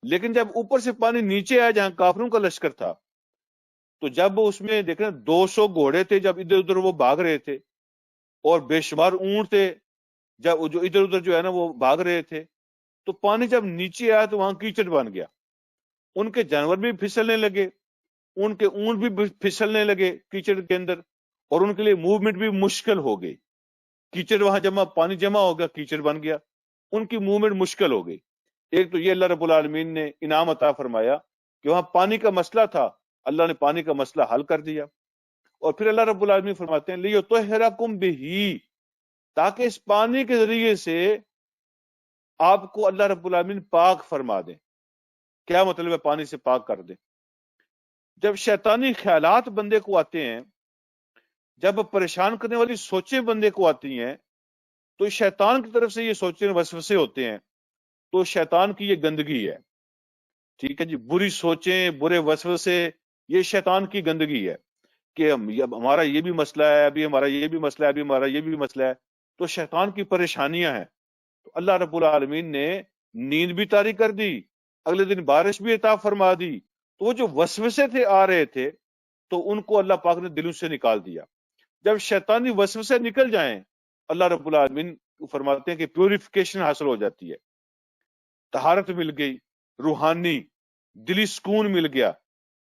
لیکن جب اوپر سے پانی نیچے آیا جہاں کافروں کا لشکر تھا، تو جب اس میں دیکھیں 200 گھوڑے تھے، جب ادھر ادھر وہ بھاگ رہے تھے، اور بے شمار اونٹ تھے جب جو ادھر ادھر جو ہے نا وہ بھاگ رہے تھے، تو پانی جب نیچے آیا تو وہاں کیچڑ بن گیا، ان کے جانور بھی پھسلنے لگے، ان کے اونٹ بھی پھسلنے لگے کیچڑ کے اندر، اور ان کے لیے موومنٹ بھی مشکل ہو گئی۔ کیچڑ وہاں پانی جمع ہو گیا، کیچڑ بن گیا، ان کی موومنٹ مشکل ہو گئی۔ ایک تو یہ اللہ رب العالمین نے انعام عطا فرمایا کہ وہاں پانی کا مسئلہ تھا، اللہ نے پانی کا مسئلہ حل کر دیا۔ اور پھر اللہ رب العالمین فرماتے ہیں لِيُطَهِّرَكُمْ بِهِ، تاکہ اس پانی کے ذریعے سے آپ کو اللہ رب العالمین پاک فرما دیں۔ کیا مطلب ہے پانی سے پاک کر دیں؟ جب شیطانی خیالات بندے کو آتے ہیں، جب پریشان کرنے والی سوچیں بندے کو آتی ہیں، تو شیطان کی طرف سے یہ سوچیں وسوسے ہوتے ہیں، تو شیطان کی یہ گندگی ہے، ٹھیک ہے جی، بری سوچیں، برے وسوسے، یہ شیطان کی گندگی ہے کہ ہمارا یہ بھی مسئلہ ہے، ابھی ہمارا یہ بھی مسئلہ ہے، ابھی ہمارا یہ بھی مسئلہ ہے، تو شیطان کی پریشانیاں ہیں۔ تو اللہ رب العالمین نے نیند بھی طاری کر دی، اگلے دن بارش بھی عطا فرما دی، تو وہ جو وسوسے تھے آ رہے تھے تو ان کو اللہ پاک نے دلوں سے نکال دیا۔ جب شیطانی وسوسے نکل جائیں، اللہ رب العالمین فرماتے ہیں کہ پیوریفیکیشن حاصل ہو جاتی ہے، طہارت مل گئی، روحانی دلی سکون مل گیا۔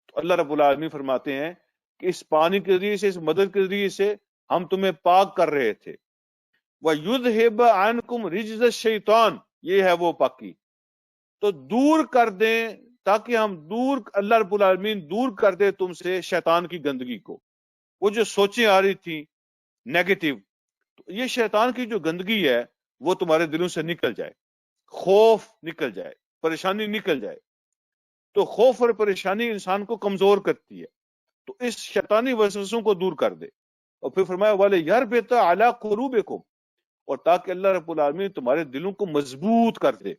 تو اللہ رب العالمین فرماتے ہیں کہ اس پانی کے ذریعے سے، اس مدد کے ذریعے سے ہم تمہیں پاک کر رہے تھے۔ وَيُذْهِبَ عَنْكُمْ رِجْزَ الشَّيْطَانِ، یہ ہے وہ پاکی، تو دور کر دیں، تاکہ ہم اللہ رب العالمین دور کر دے تم سے شیطان کی گندگی کو۔ وہ جو سوچیں آ رہی تھی نیگیٹو، تو یہ شیطان کی جو گندگی ہے وہ تمہارے دلوں سے نکل جائے، خوف نکل جائے، پریشانی نکل جائے۔ تو خوف اور پریشانی انسان کو کمزور کرتی ہے، تو اس شیطانی وسوسوں کو دور کر دے۔ اور پھر فرمایا وَلِيَرْبِطَ عَلَىٰ قُلُوبِكُمْ، اور تاکہ اللہ رب العالمین تمہارے دلوں کو مضبوط کر دے۔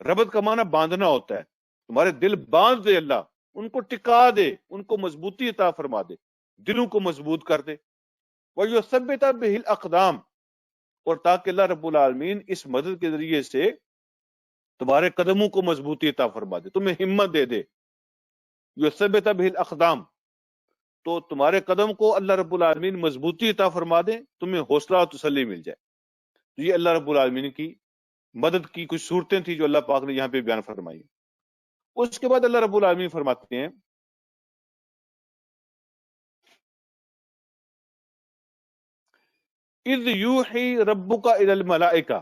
ربط کا معنی باندھنا ہوتا ہے، تمہارے دل باندھ دے اللہ، ان کو ٹکا دے، ان کو مضبوطی عطا فرما دے، دلوں کو مضبوط کر دے۔ وَيُثَبِّتَ بِهِ الْأَقْدَامَ، اور تاکہ اللہ رب العالمین اس مدد کے ذریعے سے تمہارے قدموں کو مضبوطی عطا فرما دے، تمہیں ہمت دے دے۔ یثبت بہ الاقدام، تو تمہارے قدم کو اللہ رب العالمین مضبوطی عطا فرما دے، تمہیں حوصلہ اور تسلی مل جائے۔ تو یہ اللہ رب العالمین کی مدد کی کچھ صورتیں تھیں جو اللہ پاک نے یہاں پہ بیان فرمائی۔ اس کے بعد اللہ رب العالمین فرماتے ہیں اذ یوحی ربک الی الملائکہ،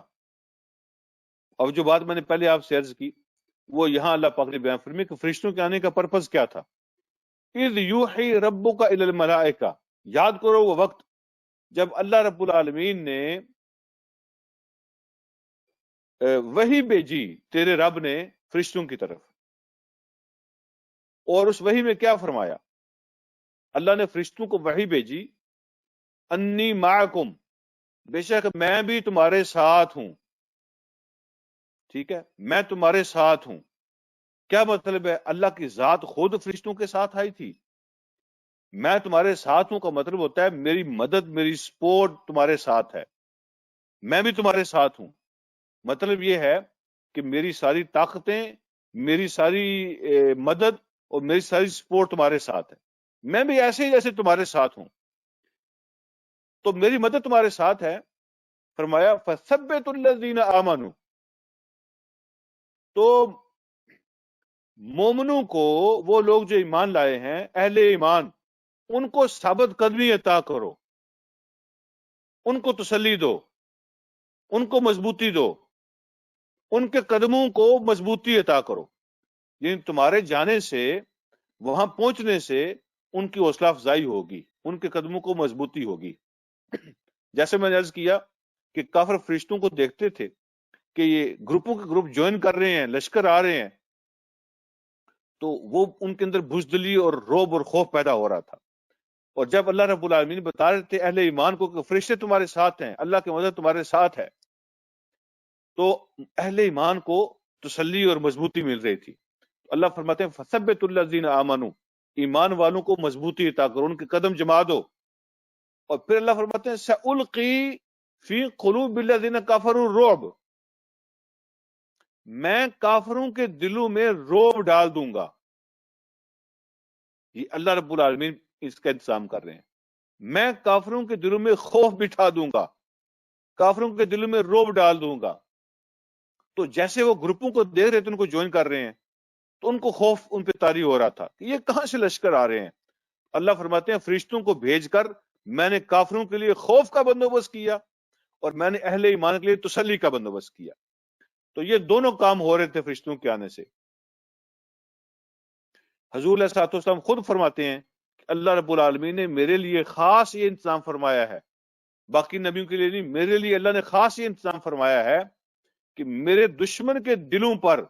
اب جو بات میں نے پہلے آپ سے عرض کی وہ یہاں اللہ پاک نے بیان فرمائی کہ فرشتوں کے آنے کا پرپس کیا تھا۔ اذ یوحی ربک الی الملائکہ، یاد کرو وہ وقت جب اللہ رب العالمین نے وحی بھیجی تیرے رب نے فرشتوں کی طرف، اور اس وحی میں کیا فرمایا؟ اللہ نے فرشتوں کو وحی بھیجی انی معکم، بے شک میں بھی تمہارے ساتھ ہوں، ٹھیک ہے، میں تمہارے ساتھ ہوں۔ کیا مطلب ہے؟ اللہ کی ذات خود فرشتوں کے ساتھ آئی تھی۔ میں تمہارے ساتھ ہوں کا مطلب ہوتا ہے میری مدد، میری سپورٹ تمہارے ساتھ ہے، میں بھی تمہارے ساتھ ہوں۔ مطلب یہ ہے کہ میری ساری طاقتیں، میری ساری مدد اور میری ساری سپورٹ تمہارے ساتھ ہے، میں بھی ایسے ہی جیسے تمہارے ساتھ ہوں۔ تو میری مدد تمہارے ساتھ ہے، فرمایا فثبت الذین آمنوا، تو مومنوں کو، وہ لوگ جو ایمان لائے ہیں، اہل ایمان، ان کو ثابت قدمی عطا کرو، ان کو تسلی دو، ان کو مضبوطی دو، ان کے قدموں کو مضبوطی عطا کرو، یعنی تمہارے جانے سے، وہاں پہنچنے سے ان کی حوصلہ افزائی ہوگی، ان کے قدموں کو مضبوطی ہوگی۔ جیسے میں نے عرض کیا کہ کافر فرشتوں کو دیکھتے تھے کہ یہ گروپوں کے گروپ جوائن کر رہے ہیں، لشکر آ رہے ہیں، تو وہ ان کے اندر بزدلی اور رعب اور خوف پیدا ہو رہا تھا۔ اور جب اللہ رب العالمین بتا رہے تھے اہل ایمان کو کہ فرشتے تمہارے ساتھ ہیں، اللہ کی مدد تمہارے ساتھ ہے، تو اہل ایمان کو تسلی اور مضبوطی مل رہی تھی۔ اللہ فرماتے ہیں فثبت الذین آمنوا، ایمان والوں کو مضبوطی عطا کرو، ان کے قدم جما دو۔ اور پھر اللہ فرماتے ہیں سألقی فی قلوب الذین کفروا الرعب، میں کافروں کے دلوں میں رعب ڈال دوں گا۔ یہ اللہ رب العالمین اس کا انتظام کر رہے ہیں۔ میں کافروں کے دلوں میں خوف بٹھا دوں گا، کافروں کے دلوں میں رعب ڈال دوں گا۔ تو جیسے وہ گروپوں کو دیکھ رہے تھے، ان کو جوائن کر رہے ہیں، تو ان کو خوف ان پہ طاری ہو رہا تھا کہ یہ کہاں سے لشکر آ رہے ہیں۔ اللہ فرماتے ہیں فرشتوں کو بھیج کر میں نے کافروں کے لیے خوف کا بندوبست کیا، اور میں نے اہل ایمان کے لیے تسلی کا بندوبست کیا۔ تو یہ دونوں کام ہو رہے تھے فرشتوں کے آنے سے۔ حضور علیہ الصلوۃ والسلام خود فرماتے ہیں کہ اللہ رب العالمین نے میرے لیے خاص یہ انتظام فرمایا ہے، باقی نبیوں کے لیے نہیں، میرے لیے اللہ نے خاص یہ انتظام فرمایا ہے کہ میرے دشمن کے دلوں پر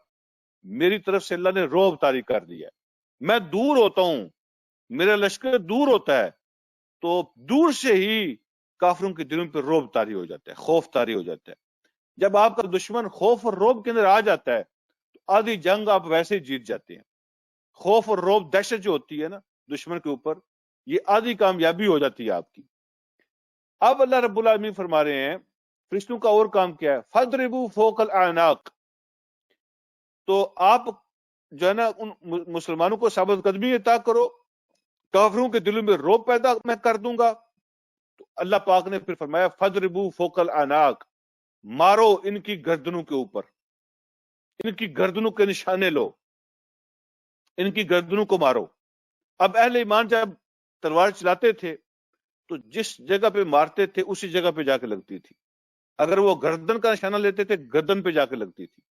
میری طرف سے اللہ نے رعب طاری کر دیا ہے۔ میں دور ہوتا ہوں، میرا لشکر دور ہوتا ہے، تو دور سے ہی کافروں کے دلوں پہ رعب طاری ہو جاتا ہے، خوف طاری ہو جاتا ہے۔ جب آپ کا دشمن خوف اور رعب کے اندر آ جاتا ہے تو آدھی جنگ آپ ویسے ہی جیت جاتے ہیں۔ خوف اور رعب، دہشت جو ہوتی ہے نا دشمن کے اوپر، یہ آدھی کامیابی ہو جاتی ہے آپ کی۔ اب اللہ رب العالمین فرما رہے ہیں فرشتوں کا اور کام کیا ہے، فَاضْرِبُوا فَوْقَ الْأَعْنَاقِ، تو آپ جو ہے نا ان مسلمانوں کو ثابت قدمی عطا کرو، کافروں کے دلوں میں رعب پیدا میں کر دوں گا۔ تو اللہ پاک نے پھر فرمایا فَاضْرِبُوا فَوْقَ الْأَعْنَاقِ، مارو ان کی گردنوں کے اوپر، ان کی گردنوں کے نشانے لو، ان کی گردنوں کو مارو۔ اب اہل ایمان جب تلوار چلاتے تھے تو جس جگہ پہ مارتے تھے اسی جگہ پہ جا کے لگتی تھی، اگر وہ گردن کا نشانہ لیتے تھے گردن پہ جا کے لگتی تھی۔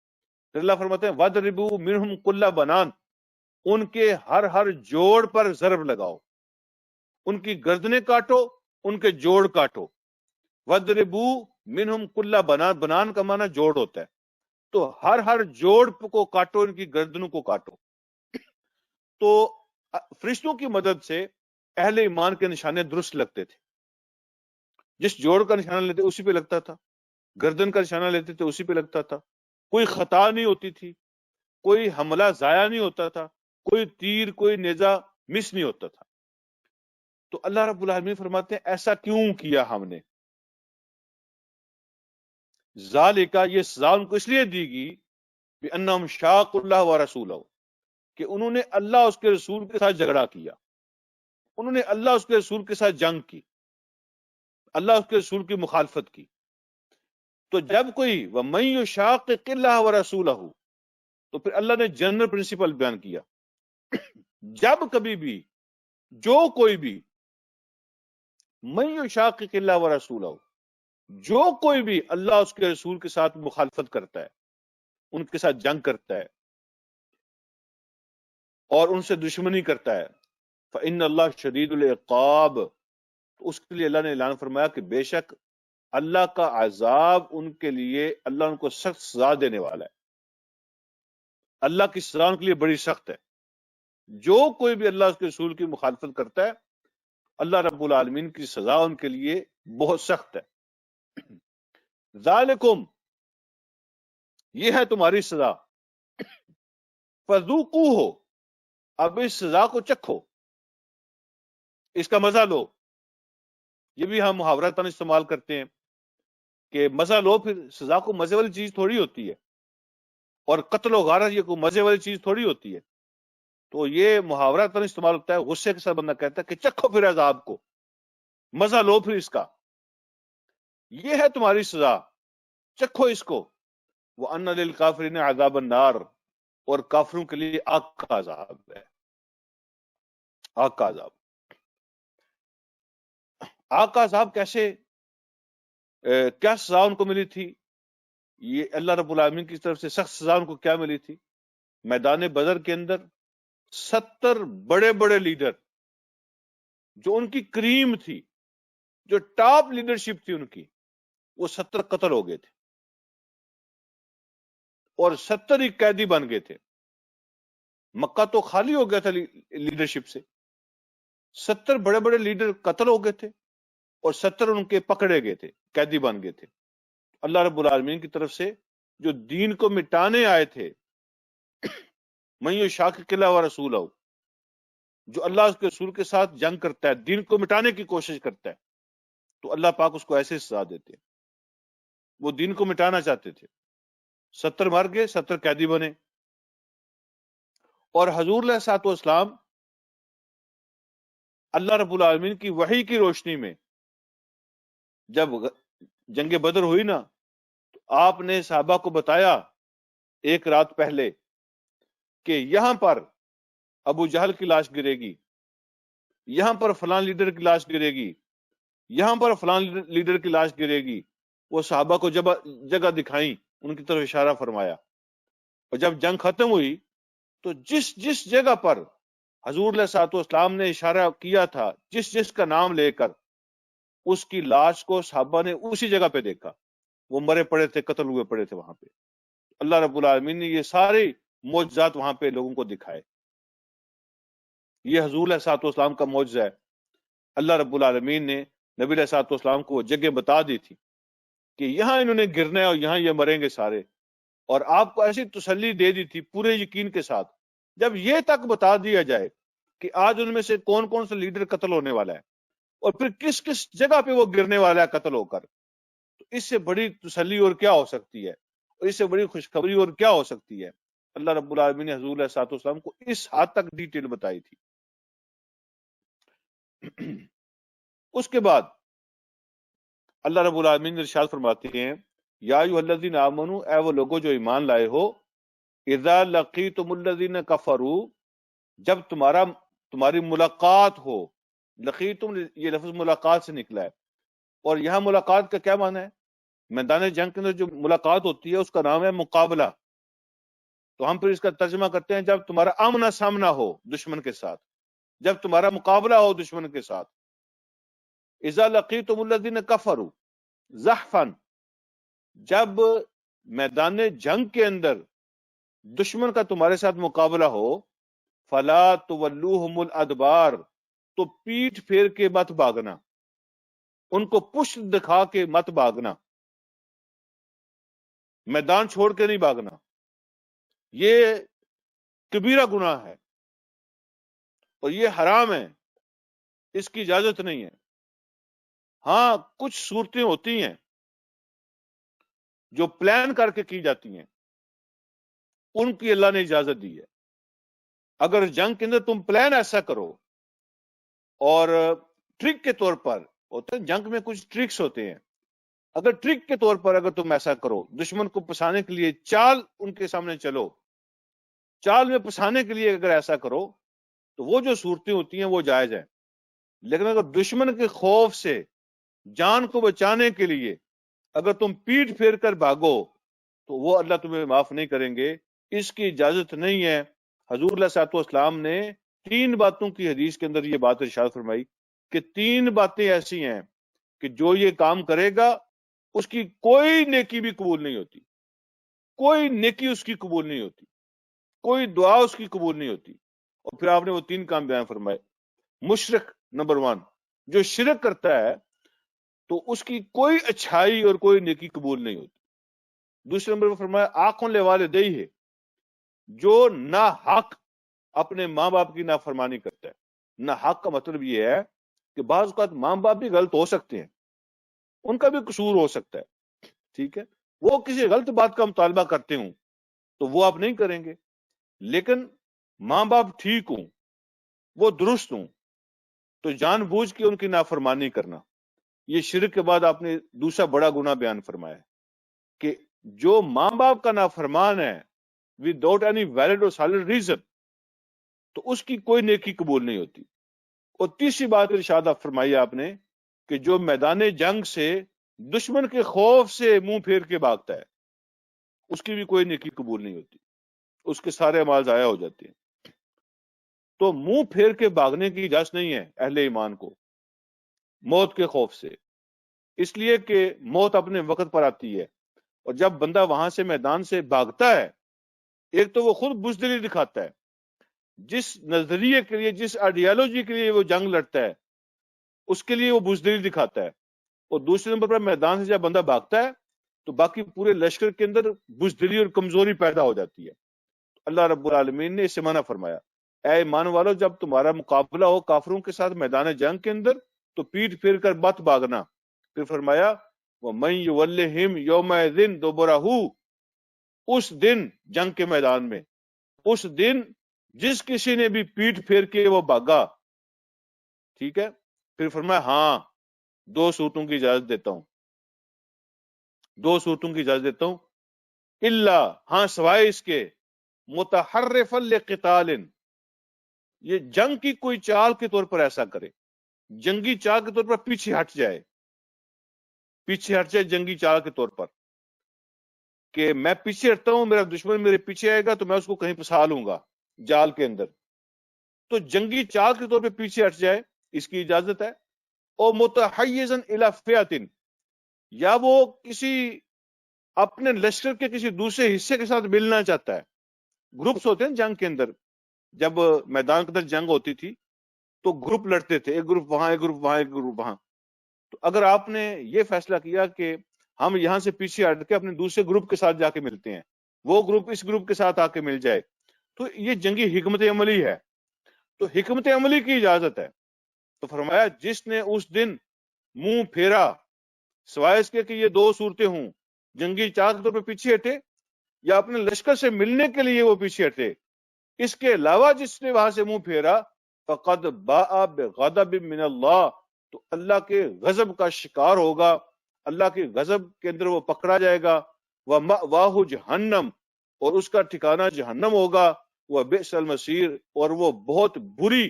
پھر اللہ فرماتے ہیں وَاضْرِبُوا مِنْهُمْ كُلَّ بَنَانٍ، ان کے ہر جوڑ پر ضرب لگاؤ، ان کی گردنیں کاٹو، ان کے جوڑ کاٹو۔ وَاضْرِبُوا مِنْهُمْ كُلَّ بَنَانٍ، بنان کا معنی جوڑ ہوتا ہے، تو ہر جوڑ کو کاٹو، ان کی گردنوں کو کاٹو۔ تو فرشتوں کی مدد سے اہل ایمان کے نشانے درست لگتے تھے، جس جوڑ کا نشانہ لیتے اسی پہ لگتا تھا، گردن کا نشانہ لیتے تھے اسی پہ لگتا تھا، کوئی خطا نہیں ہوتی تھی، کوئی حملہ ضائع نہیں ہوتا تھا، کوئی تیر کوئی نیزہ مس نہیں ہوتا تھا۔ تو اللہ رب العالمین فرماتے ہیں ایسا کیوں کیا ہم نے؟ ذالکا، یہ سزا ان کو اس لیے دی گی بِأَنَّهُمْ شَاقُوا اللَّهَ وَرَسُولَهُ، کہ انہوں نے اللہ اس کے رسول کے ساتھ جھگڑا کیا، انہوں نے اللہ اس کے رسول کے ساتھ جنگ کی، اللہ اس کے رسول کی مخالفت کی۔ تو جب کوئی وَمَن يُشَاقِقِ اللَّهَ وَرَسُولَهُ، تو پھر اللہ نے جنرل پرنسپل بیان کیا، جب کبھی بھی جو کوئی بھی مَن يُشَاقِقِ اللَّهَ وَرَسُولَهُ، جو کوئی بھی اللہ اس کے رسول کے ساتھ مخالفت کرتا ہے، ان کے ساتھ جنگ کرتا ہے اور ان سے دشمنی کرتا ہے، فَإِنَّ اللَّهَ شَدِيدُ الْعِقَابِ، تو اس کے لیے اللہ نے اعلان فرمایا کہ بے شک اللہ کا عذاب ان کے لیے، اللہ ان کو سخت سزا دینے والا ہے۔ اللہ کی سزا ان کے لیے بڑی سخت ہے۔ جو کوئی بھی اللہ اس کے رسول کی مخالفت کرتا ہے، اللہ رب العالمین کی سزا ان کے لیے بہت سخت ہے۔ ذالکم، یہ ہے تمہاری سزا، فذوقوہ، اب اس سزا کو چکھو، اس کا مزہ لو۔ یہ بھی ہم محاورتاً استعمال کرتے ہیں کہ مزہ لو، پھر سزا کو مزے والی چیز تھوڑی ہوتی ہے، اور قتل و غارت یہ کوئی مزے والی چیز تھوڑی ہوتی ہے۔ تو یہ محاورتاً استعمال ہوتا ہے، غصے کے ساتھ بندہ کہتا ہے کہ چکھو پھر عذاب کو، مزہ لو پھر اس کا۔ یہ ہے تمہاری سزا، چکھو اس کو۔ وَأَنَّ لِلْكَافِرِينَ عَذَابَ النَّارِ، اور کافروں کے لیے آگ کا عذاب ہے، آگ کا عذاب۔ آگ کا عذاب کیسے، کیا سزا ان کو ملی تھی؟ یہ اللہ رب العالمین کی طرف سے سخت سزا ان کو کیا ملی تھی؟ میدان بدر کے اندر 70 بڑے بڑے لیڈر جو ان کی کریم تھی، جو ٹاپ لیڈرشپ تھی ان کی، وہ 70 قتل ہو گئے تھے اور 70 ہی قیدی بن گئے تھے۔ مکہ تو خالی ہو گیا تھا لیڈرشپ سے، 70 بڑے بڑے لیڈر قتل ہو گئے تھے اور 70 ان کے پکڑے گئے تھے، قیدی بن گئے تھے۔ اللہ رب العالمین کی طرف سے جو دین کو مٹانے آئے تھے، من یشاقق اللہ ورسولہ، جو اللہ اس کے رسول کے ساتھ جنگ کرتا ہے، دین کو مٹانے کی کوشش کرتا ہے، تو اللہ پاک اس کو ایسے سزا دیتے ہیں۔ وہ دین کو مٹانا چاہتے تھے، 70 مر گئے، 70 قیدی بنے۔ اور حضور علیہ الصلوۃ والسلام اللہ رب العالمین کی وحی کی روشنی میں جب جنگ بدر ہوئی نا، تو آپ نے صحابہ کو بتایا ایک رات پہلے کہ یہاں پر ابو جہل کی لاش گرے گی، یہاں پر فلاں لیڈر کی لاش گرے گی، یہاں پر فلاں لیڈر کی لاش گرے گی۔ وہ صحابہ کو جب جگہ دکھائیں، ان کی طرف اشارہ فرمایا، اور جب جنگ ختم ہوئی تو جس جس جگہ پر حضور علیہ الصلوۃ والسلام نے اشارہ کیا تھا، جس جس کا نام لے کر، اس کی لاش کو صحابہ نے اسی جگہ پہ دیکھا، وہ مرے پڑے تھے، قتل ہوئے پڑے تھے وہاں پہ۔ اللہ رب العالمین نے یہ سارے معجزات وہاں پہ لوگوں کو دکھائے۔ یہ حضور علیہ الصلوۃ والسلام کا معجزہ ہے۔ اللہ رب العالمین نے نبی علیہ الصلوۃ والسلام کو وہ جگہ بتا دی تھی کہ یہاں انہوں نے گرنا ہے اور یہاں یہ مریں گے سارے، اور آپ کو ایسی تسلی دے دی تھی پورے یقین کے ساتھ۔ جب یہ تک بتا دیا جائے کہ آج ان میں سے کون کون سا لیڈر قتل ہونے والا ہے اور پھر کس کس جگہ پہ وہ گرنے والا ہے قتل ہو کر، تو اس سے بڑی تسلی اور کیا ہو سکتی ہے، اور اس سے بڑی خوشخبری اور کیا ہو سکتی ہے؟ اللہ رب العالمین نے حضور علیہ الصلوۃ والسلام کو اس حد تک ڈیٹیل بتائی تھی۔ اس کے بعد اللہ رب العالمین ارشاد فرماتے ہیں، یا ایھا الذین آمنوا، اے وہ لوگوں جو ایمان لائے ہو، اذا لقیتم الذین کفروا، جب تمہاری ملاقات ہو۔ لقیتم یہ لفظ ملاقات سے نکلا ہے، اور یہاں ملاقات کا کیا معنی ہے؟ میدان جنگ کے اندر جو ملاقات ہوتی ہے اس کا نام ہے مقابلہ۔ تو ہم پھر اس کا ترجمہ کرتے ہیں جب تمہارا آمنا سامنا ہو دشمن کے ساتھ، جب تمہارا مقابلہ ہو دشمن کے ساتھ۔ اذا لقیتم الذین کفروا زحفا، جب میدان جنگ کے اندر دشمن کا تمہارے ساتھ مقابلہ ہو، فلا تولوہم الادبار، تو پیٹھ پھیر کے مت بھاگنا، ان کو پشت دکھا کے مت بھاگنا، میدان چھوڑ کے نہیں بھاگنا۔ یہ کبیرہ گناہ ہے اور یہ حرام ہے، اس کی اجازت نہیں ہے۔ ہاں کچھ صورتیں ہوتی ہیں جو پلان کر کے کی جاتی ہیں، ان کی اللہ نے اجازت دی ہے۔ اگر جنگ کے اندر تم پلان ایسا کرو، اور ٹرک کے طور پر ہوتے ہیں جنگ میں کچھ ٹرکس ہوتے ہیں، اگر ٹرک کے طور پر اگر تم ایسا کرو، دشمن کو پھنسانے کے لیے چال ان کے سامنے چلو، چال میں پھنسانے کے لیے اگر ایسا کرو، تو وہ جو صورتیں ہوتی ہیں وہ جائز ہیں۔ لیکن اگر دشمن کے خوف سے جان کو بچانے کے لیے اگر تم پیٹ پھیر کر بھاگو، تو وہ اللہ تمہیں معاف نہیں کریں گے، اس کی اجازت نہیں ہے۔ حضور علیہ الصلوۃ والسلام نے 3 باتوں کی حدیث کے اندر یہ بات ارشاد فرمائی کہ 3 باتیں ایسی ہیں کہ جو یہ کام کرے گا اس کی کوئی نیکی بھی قبول نہیں ہوتی، کوئی نیکی اس کی قبول نہیں ہوتی، کوئی دعا اس کی قبول نہیں ہوتی۔ اور پھر آپ نے وہ 3 کام بیان فرمائے۔ مشرک نمبر 1، جو شرک کرتا ہے تو اس کی کوئی اچھائی اور کوئی نیکی قبول نہیں ہوتی۔ دوسرے نمبر پر فرمایا آنکھوں لے والدیہ، جو ناحق اپنے ماں باپ کی نافرمانی کرتا ہے۔ ناحق کا مطلب یہ ہے کہ بعض اوقات ماں باپ بھی غلط ہو سکتے ہیں، ان کا بھی قصور ہو سکتا ہے، ٹھیک ہے، وہ کسی غلط بات کا مطالبہ کرتے ہوں تو وہ آپ نہیں کریں گے، لیکن ماں باپ ٹھیک ہوں، وہ درست ہوں، تو جان بوجھ کے ان کی نافرمانی کرنا، یہ شرک کے بعد آپ نے دوسرا بڑا گناہ بیان فرمایا ہے کہ جو ماں باپ کا نافرمان ہے وداؤٹ اینی ویلڈ اور سالڈ ریزن تو اس کی کوئی نیکی قبول نہیں ہوتی. اور تیسری بات ارشاد فرمائی آپ نے کہ جو میدان جنگ سے دشمن کے خوف سے منہ پھیر کے بھاگتا ہے اس کی بھی کوئی نیکی قبول نہیں ہوتی، اس کے سارے اعمال ضائع ہو جاتے ہیں. تو منہ پھیر کے بھاگنے کی اجازت نہیں ہے اہل ایمان کو موت کے خوف سے، اس لیے کہ موت اپنے وقت پر آتی ہے. اور جب بندہ وہاں سے میدان سے بھاگتا ہے ایک تو وہ خود بزدلی دکھاتا ہے، جس نظریے کے لیے جس آئیڈیالوجی کے لیے وہ جنگ لڑتا ہے اس کے لیے وہ بزدلی دکھاتا ہے. اور دوسرے نمبر پر میدان سے جب بندہ بھاگتا ہے تو باقی پورے لشکر کے اندر بزدلی اور کمزوری پیدا ہو جاتی ہے. اللہ رب العالمین نے اسے منع فرمایا، اے ایمان والو جب تمہارا مقابلہ ہو کافروں کے ساتھ میدان جنگ کے اندر تو پیٹ پھیر کر مت بھاگنا. پھر فرمایا وَمَن يُوَلِّهِمْ يَوْمَئِذٍ دُبُرَهُ، اس دن جنگ کے میدان میں اس دن جس کسی نے بھی پیٹ پھیر کے وہ بھاگا، ٹھیک ہے. پھر فرمایا ہاں 2 صورتوں کی اجازت دیتا ہوں، 2 صورتوں کی اجازت دیتا ہوں، الا، ہاں سوائے اس کے، متحرفا لقتال، یہ جنگ کی کوئی چال کے طور پر ایسا کرے، جنگی چال کے طور پر پیچھے ہٹ جائے جنگی چال کے طور پر کہ میں پیچھے ہٹتا ہوں، میرا دشمن میرے پیچھے آئے گا تو میں اس کو کہیں پھنسا لوں گا جال کے اندر، تو جنگی چال کے طور پہ پیچھے ہٹ جائے اس کی اجازت ہے. اور متحیزا الی فئۃ، یا وہ کسی اپنے لشکر کے کسی دوسرے حصے کے ساتھ ملنا چاہتا ہے. گروپس ہوتے ہیں جنگ کے اندر، جب میدان کے اندر جنگ ہوتی تھی تو گروپ لڑتے تھے، ایک گروپ وہاں ایک گروپ وہاں ایک گروپ وہاں. تو اگر آپ نے یہ فیصلہ کیا کہ ہم یہاں سے پیچھے ہٹ کے اپنے دوسرے گروپ کے ساتھ جا کے ملتے ہیں، وہ گروپ اس گروپ کے ساتھ آ کے مل جائے، تو یہ جنگی حکمت عملی ہے، تو حکمت عملی کی اجازت ہے. تو فرمایا جس نے اس دن منہ پھیرا، سوائے اس کے کہ یہ 2 صورتیں ہوں، جنگی چال کے طور پہ پیچھے ہٹے یا اپنے لشکر سے ملنے کے لیے وہ پیچھے ہٹے، اس کے علاوہ جس نے وہاں سے منہ پھیرا فقد باء بغضب من اللہ، تو اللہ کے غضب کا شکار ہوگا، اللہ کے غضب کے اندر وہ پکڑا جائے گا. وَمَأْوَاهُ جہنم، اور اس کا ٹھکانہ جہنم ہوگا. وَبِئْسَ الْمَصِيرُ، اور وہ بہت بری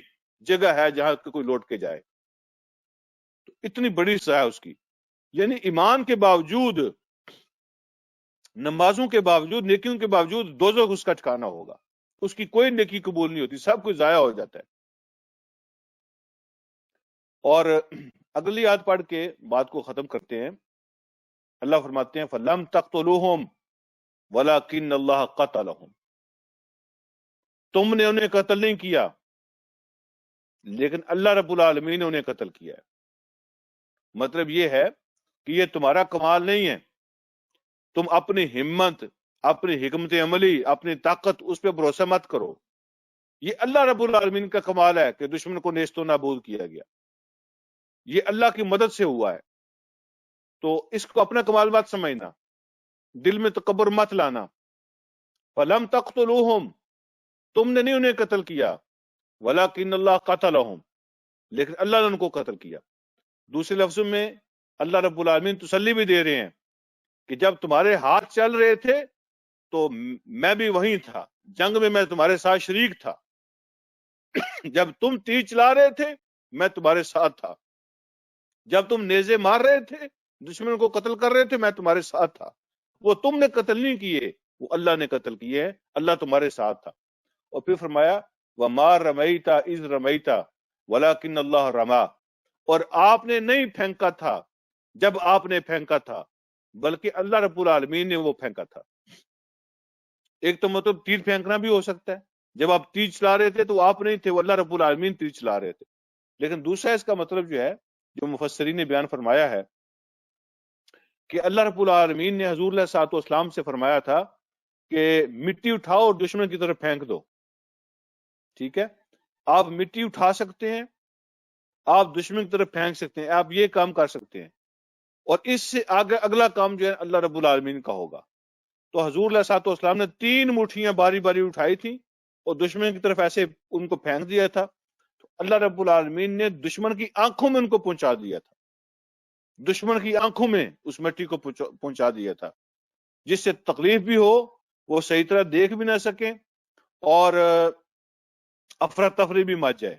جگہ ہے جہاں کوئی لوٹ کے جائے. تو اتنی بڑی سزا ہے اس کی، یعنی ایمان کے باوجود، نمازوں کے باوجود، نیکیوں کے باوجود دوزخ اس کا ٹھکانہ ہوگا، اس کی کوئی نیکی قبول نہیں ہوتی، سب کچھ ضائع ہو جاتا ہے. اور اگلی آیت پڑھ کے بات کو ختم کرتے ہیں. اللہ فرماتے ہیں فَلَمْ تَقْتُلُوهُمْ وَلَكِنَّ اللَّهَ قَتَلَهُمْ، تم نے انہیں قتل نہیں کیا لیکن اللہ رب العالمین نے انہیں قتل کیا ہے. مطلب یہ ہے کہ یہ تمہارا کمال نہیں ہے، تم اپنی ہمت، اپنی حکمت عملی، اپنی طاقت اس پہ بھروسہ مت کرو. یہ اللہ رب العالمین کا کمال ہے کہ دشمن کو نیست و نابود کیا گیا، یہ اللہ کی مدد سے ہوا ہے. تو اس کو اپنا کمال مت سمجھنا، دل میں تکبر مت لانا. فَلَمْ تَقْتُلُوهُمْ، تم نے نہیں انہیں قتل کیا، وَلَكِنَّ اللَّهَ قَتَلَهُمْ، لیکن اللہ نے ان کو قتل کیا. دوسرے لفظوں میں اللہ رب العالمین تسلی بھی دے رہے ہیں کہ جب تمہارے ہاتھ چل رہے تھے تو میں بھی وہیں تھا، جنگ میں تمہارے ساتھ شریک تھا. جب تم تیر چلا رہے تھے میں تمہارے ساتھ تھا، جب تم نیزے مار رہے تھے، دشمن کو قتل کر رہے تھے، میں تمہارے ساتھ تھا. وہ تم نے قتل نہیں کیے، وہ اللہ نے قتل کیے ہیں، اللہ تمہارے ساتھ تھا. اور پھر فرمایا وَمَا رَمَيْتَ إِذْ رَمَيْتَ وَلَكِنَّ اللَّهَ رَمَى، اور آپ نے نہیں پھینکا تھا جب آپ نے پھینکا تھا بلکہ اللہ رب العالمین نے وہ پھینکا تھا. ایک تو مطلب تیر پھینکنا بھی ہو سکتا ہے، جب آپ تیر چلا رہے تھے تو آپ نہیں تھے، وہ اللہ رب العالمین تیر چلا رہے تھے. لیکن دوسرا اس کا مطلب جو ہے، جو مفسرین نے بیان فرمایا ہے کہ اللہ رب العالمین نے حضور علیہ الصلوۃ والسلام سے فرمایا تھا کہ مٹی اٹھاؤ اور دشمن کی طرف پھینک دو. ٹھیک ہے، آپ مٹی اٹھا سکتے ہیں، آپ دشمن کی طرف پھینک سکتے ہیں، آپ یہ کام کر سکتے ہیں، اور اس سے آگے اگلا کام جو ہے اللہ رب العالمین کا ہوگا. تو حضور علیہ الصلوۃ والسلام نے 3 مٹھیاں باری باری اٹھائی تھی اور دشمن کی طرف ایسے ان کو پھینک دیا تھا. تو اللہ رب العالمین نے دشمن کی آنکھوں میں ان کو پہنچا دیا تھا. دشمن کی آنکھوں میں اس مٹی کو پہنچا دیا تھا، جس سے تکلیف بھی ہو، وہ صحیح طرح دیکھ بھی نہ سکیں، اور افراتفری بھی مچ جائے،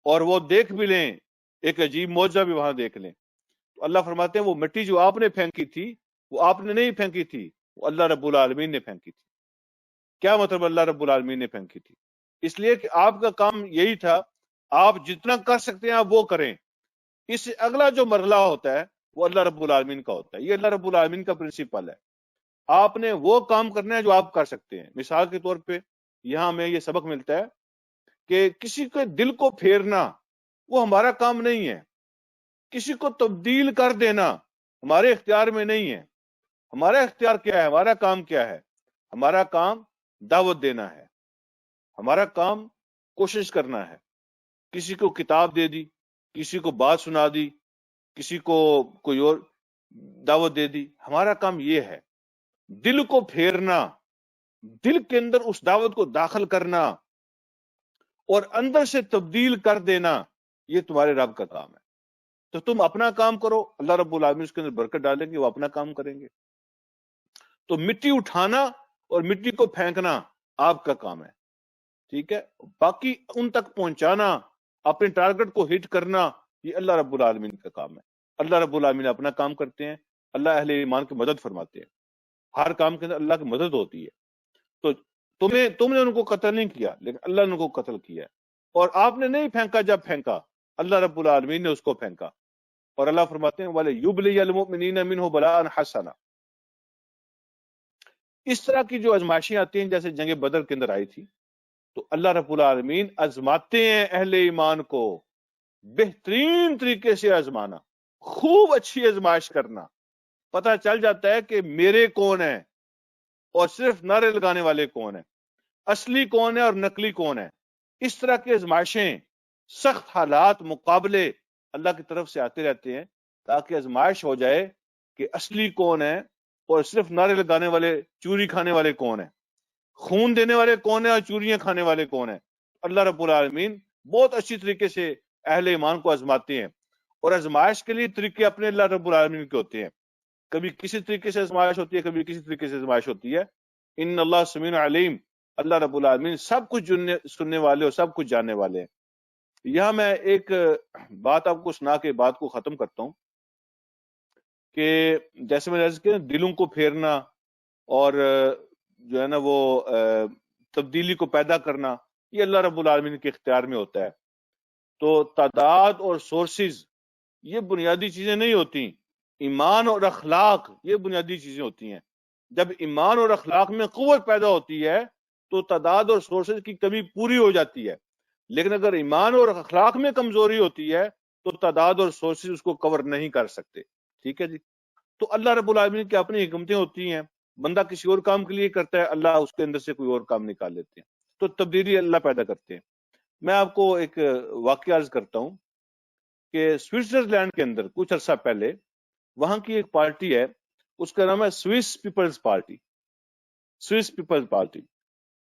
اور وہ دیکھ بھی لیں، ایک عجیب معجزہ بھی وہاں دیکھ لیں۔ تو اللہ فرماتے ہیں وہ مٹی جو آپ نے پھینکی تھی، وہ آپ نے نہیں پھینکی تھی، وہ اللہ رب العالمین نے پھینکی تھی۔ کیا مطلب اللہ رب العالمین نے پھینکی تھی؟ اس لیے کہ آپ کا کام یہی تھا، آپ جتنا کر سکتے ہیں آپ وہ کریں، اس سے اگلا جو مرحلہ ہوتا ہے وہ اللہ رب العالمین کا ہوتا ہے۔ یہ اللہ رب العالمین کا پرنسپل ہے، آپ نے وہ کام کرنا ہے جو آپ کر سکتے ہیں۔ مثال کے طور پہ یہاں ہمیں یہ سبق ملتا ہے کہ کسی کے دل کو پھیرنا وہ ہمارا کام نہیں ہے، کسی کو تبدیل کر دینا ہمارے اختیار میں نہیں ہے۔ ہمارا اختیار کیا ہے؟ ہمارا کام کیا ہے؟ ہمارا کام دعوت دینا ہے، ہمارا کام کوشش کرنا ہے۔ کسی کو کتاب دے دی، کسی کو بات سنا دی، کسی کو کوئی اور دعوت دے دی، ہمارا کام یہ ہے۔ دل کو پھیرنا، دل کے اندر اس دعوت کو داخل کرنا اور اندر سے تبدیل کر دینا، یہ تمہارے رب کا کام ہے۔ تو تم اپنا کام کرو، اللہ رب العالمین اس کے اندر برکت ڈالیں گے، وہ اپنا کام کریں گے۔ تو مٹی اٹھانا اور مٹی کو پھینکنا آپ کا کام ہے، ٹھیک ہے؟ باقی ان تک پہنچانا، اپنے ٹارگٹ کو ہٹ کرنا، یہ اللہ رب العالمین کا کام ہے۔ اللہ رب العالمین اپنا کام کرتے ہیں، اللہ اہل ایمان کی مدد فرماتے ہیں۔ ہر کام کے اندر اللہ کی مدد ہوتی ہے۔ تو تم نے ان کو قتل نہیں کیا، لیکن اللہ نے ان کو قتل کیا، اور آپ نے نہیں پھینکا، جب پھینکا اللہ رب العالمین نے اس کو پھینکا۔ اور اللہ فرماتے ہیں وَلِيُبْلِيَ الْمُؤْمِنِينَ مِنْهُ بَلَاءً حَسَنًا۔ اس طرح کی جو آزمائشیں آتی ہیں، جیسے جنگ بدر کے اندر آئی تھی، تو اللہ رب العالمین آزماتے ہیں اہل ایمان کو، بہترین طریقے سے آزمانا، خوب اچھی آزمائش کرنا۔ پتہ چل جاتا ہے کہ میرے کون ہیں اور صرف نعرے لگانے والے کون ہیں، اصلی کون ہے اور نقلی کون ہے۔ اس طرح کی آزمائشیں، سخت حالات، مقابلے اللہ کی طرف سے آتے رہتے ہیں، تاکہ آزمائش ہو جائے کہ اصلی کون ہے اور صرف نعرے لگانے والے، چوری کھانے والے کون ہیں، خون دینے والے کون ہیں اور چوریاں کھانے والے کون ہیں۔ اللہ رب العالمین بہت اچھی طریقے سے اہل ایمان کو آزماتے ہیں، اور آزمائش کے لیے طریقے اپنے اللہ رب العالمین کے ہوتے ہیں۔ کبھی کسی طریقے سے آزمائش ہوتی ہے، کبھی کسی طریقے سے آزمائش ہوتی ہے۔ ان اللہ سمیع علیم، اللہ رب العالمین سب کچھ سننے والے اور سب کچھ جاننے والے ہیں۔ یہاں میں ایک بات آپ کو سنا کے بات کو ختم کرتا ہوں کہ جیسے میں نے عرض کیا، دلوں کو پھیرنا اور جو ہے نا وہ تبدیلی کو پیدا کرنا، یہ اللہ رب العالمین کے اختیار میں ہوتا ہے۔ تو تعداد اور سورسز یہ بنیادی چیزیں نہیں ہوتی، ایمان اور اخلاق یہ بنیادی چیزیں ہوتی ہیں۔ جب ایمان اور اخلاق میں قوت پیدا ہوتی ہے تو تعداد اور سورسز کی کمی پوری ہو جاتی ہے، لیکن اگر ایمان اور اخلاق میں کمزوری ہوتی ہے تو تعداد اور سورسز اس کو کور نہیں کر سکتے، ٹھیک ہے جی؟ تو اللہ رب العالمین کی اپنی حکمتیں ہوتی ہیں، بندہ کسی اور کام کے لیے کرتا ہے، اللہ اس کے اندر سے کوئی اور کام نکال لیتے ہیں، تو تبدیلی اللہ پیدا کرتے ہیں۔ میں آپ کو ایک واقعہ عرض کرتا ہوں کہ سوئٹزرلینڈ کے اندر کچھ عرصہ پہلے وہاں کی ایک پارٹی ہے، اس کا نام ہے Swiss People's Party, Swiss People's Party.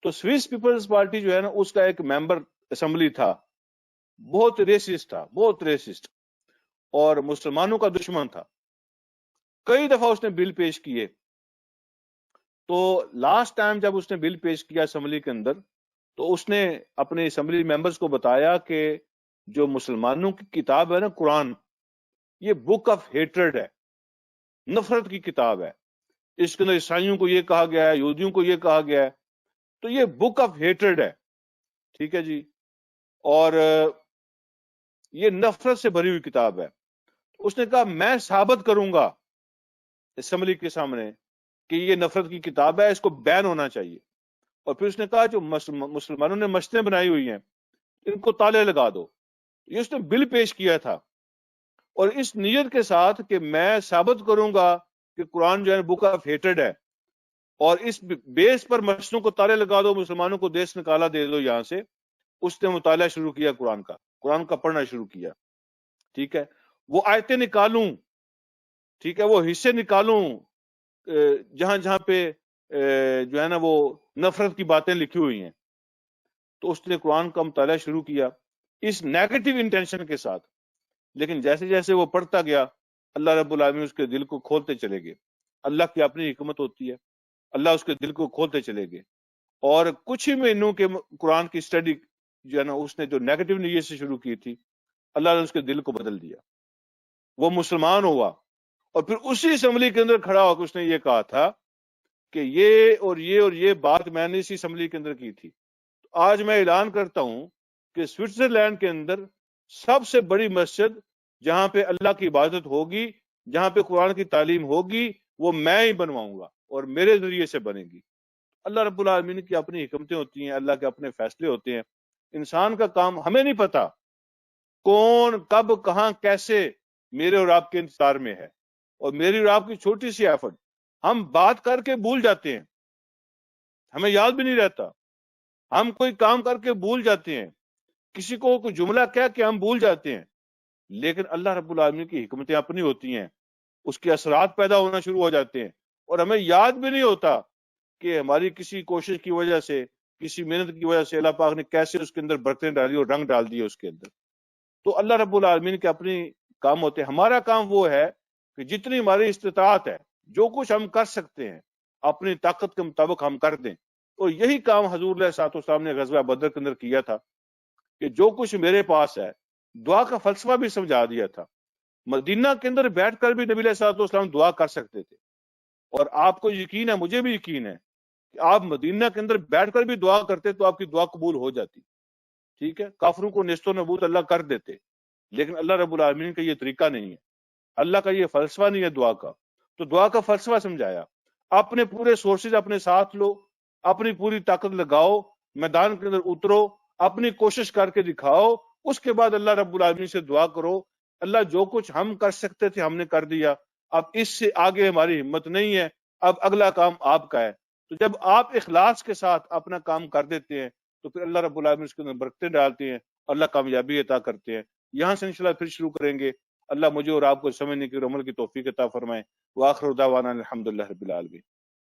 تو سوئس پیپلز پارٹی جو ہے نا، اس کا ایک ممبر اسمبلی تھا، بہت ریسسٹ تھا، بہت ریسسٹ، اور مسلمانوں کا دشمن تھا۔ کئی دفعہ اس نے بل پیش کیے، تو لاسٹ ٹائم جب اس نے بل پیش کیا اسمبلی کے اندر، تو اس نے اپنے اسمبلی ممبرز کو بتایا کہ جو مسلمانوں کی کتاب ہے نا قرآن، یہ بک آف ہیٹرڈ ہے، نفرت کی کتاب ہے، اس کے اندر عیسائیوں کو یہ کہا گیا ہے، یہودیوں کو یہ کہا گیا ہے، تو یہ بک آف ہیٹرڈ ہے، ٹھیک ہے جی، اور یہ نفرت سے بھری ہوئی کتاب ہے۔ اس نے کہا میں ثابت کروں گا اسمبلی کے سامنے کہ یہ نفرت کی کتاب ہے، اس کو بین ہونا چاہیے۔ اور پھر اس نے کہا جو مسلمانوں نے مسجدیں بنائی ہوئی ہیں ان کو تالے لگا دو۔ یہ اس نے بل پیش کیا تھا، اور اس نیت کے ساتھ کہ میں ثابت کروں گا کہ قرآن جو ہے بک آف ہیٹرڈ ہے، اور اس بیس پر مسجدوں کو تالے لگا دو، مسلمانوں کو دیش نکالا دے دو یہاں سے۔ اس نے مطالعہ شروع کیا قرآن کا پڑھنا شروع کیا، ٹھیک ہے، وہ آیتیں نکالوں، ٹھیک ہے، وہ حصے نکالوں جہاں جہاں پہ جو ہے نا وہ نفرت کی باتیں لکھی ہوئی ہیں۔ تو اس نے قرآن کا مطالعہ شروع کیا اس نیگیٹو انٹینشن کے ساتھ، لیکن جیسے جیسے وہ پڑھتا گیا اللہ رب العالمین اس کے دل کو کھولتے چلے گئے. اللہ کی اپنی حکمت ہوتی ہے, اللہ اس کے دل کو کھولتے چلے گئے. اور کچھ ہی مہینوں کے قرآن کی اسٹڈی جو ہے نا, اس نے جو نیگیٹو نیت سے شروع کی تھی, اللہ نے اس کے دل کو بدل دیا, وہ مسلمان ہوا. اور پھر اسی اسمبلی کے اندر کھڑا ہو کے اس نے یہ کہا تھا کہ یہ اور یہ اور یہ بات میں نے اسی اسمبلی کے اندر کی تھی. آج میں اعلان کرتا ہوں کہ سوئٹزرلینڈ کے اندر سب سے بڑی مسجد جہاں پہ اللہ کی عبادت ہوگی, جہاں پہ قرآن کی تعلیم ہوگی, وہ میں ہی بنواؤں گا اور میرے ذریعے سے بنے گی. اللہ رب العالمین کی اپنی حکمتیں ہوتی ہیں, اللہ کے اپنے فیصلے ہوتے ہیں. انسان کا کام, ہمیں نہیں پتا کون کب کہاں کیسے میرے اور آپ کے انتظار میں ہے, اور میری اور آپ کی چھوٹی سی ایفرٹ ہم بات کر کے بھول جاتے ہیں, ہمیں یاد بھی نہیں رہتا. ہم کوئی کام کر کے بھول جاتے ہیں, کسی کو کوئی جملہ کہہ کے ہم بھول جاتے ہیں. لیکن اللہ رب العالمین کی حکمتیں اپنی ہوتی ہیں, اس کے اثرات پیدا ہونا شروع ہو جاتے ہیں, اور ہمیں یاد بھی نہیں ہوتا کہ ہماری کسی کوشش کی وجہ سے, کسی محنت کی وجہ سے اللہ پاک نے کیسے اس کے اندر برکتیں ڈالی اور رنگ ڈال دیے اس کے اندر. تو اللہ رب العالمین کے اپنی کام ہوتے ہیں. ہمارا کام وہ ہے کہ جتنی ہماری استطاعت ہے, جو کچھ ہم کر سکتے ہیں, اپنی طاقت کے مطابق ہم کر دیں. اور یہی کام حضور علیہ الصلوۃ والسلام نے غزوہ بدر کے اندر کیا تھا کہ جو کچھ میرے پاس ہے, دعا کا فلسفہ بھی سمجھا دیا تھا. مدینہ کے اندر بیٹھ کر بھی نبی علیہ الصلوۃ والسلام دعا کر سکتے تھے, اور آپ کو یقین ہے, مجھے بھی یقین ہے کہ آپ مدینہ کے اندر بیٹھ کر بھی دعا کرتے تو آپ کی دعا قبول ہو جاتی. ٹھیک ہے, کافروں کو نیست و نابود اللہ کر دیتے, لیکن اللہ رب العالمین کا یہ طریقہ نہیں ہے, اللہ کا یہ فلسفہ نہیں ہے دعا کا. تو دعا کا فلسفہ سمجھایا, اپنے پورے سورسز اپنے ساتھ لو, اپنی پوری طاقت لگاؤ, میدان کے اندر اترو, اپنی کوشش کر کے دکھاؤ. اس کے بعد اللہ رب العالمین سے دعا کرو, اللہ جو کچھ ہم کر سکتے تھے ہم نے کر دیا, اب اس سے آگے ہماری ہمت نہیں ہے, اب اگلا کام آپ کا ہے. تو جب آپ اخلاص کے ساتھ اپنا کام کر دیتے ہیں تو پھر اللہ رب العالمین اس کے اندر برکتیں ڈالتے ہیں, اللہ کامیابی عطا کرتے ہیں. یہاں سے انشاءاللہ پھر شروع کریں گے. اللہ مجھے اور آپ کو سمجھنے کی اور عمل کی توفیق عطا فرمائے. وآخر دعوانا الحمدللہ رب العالمین.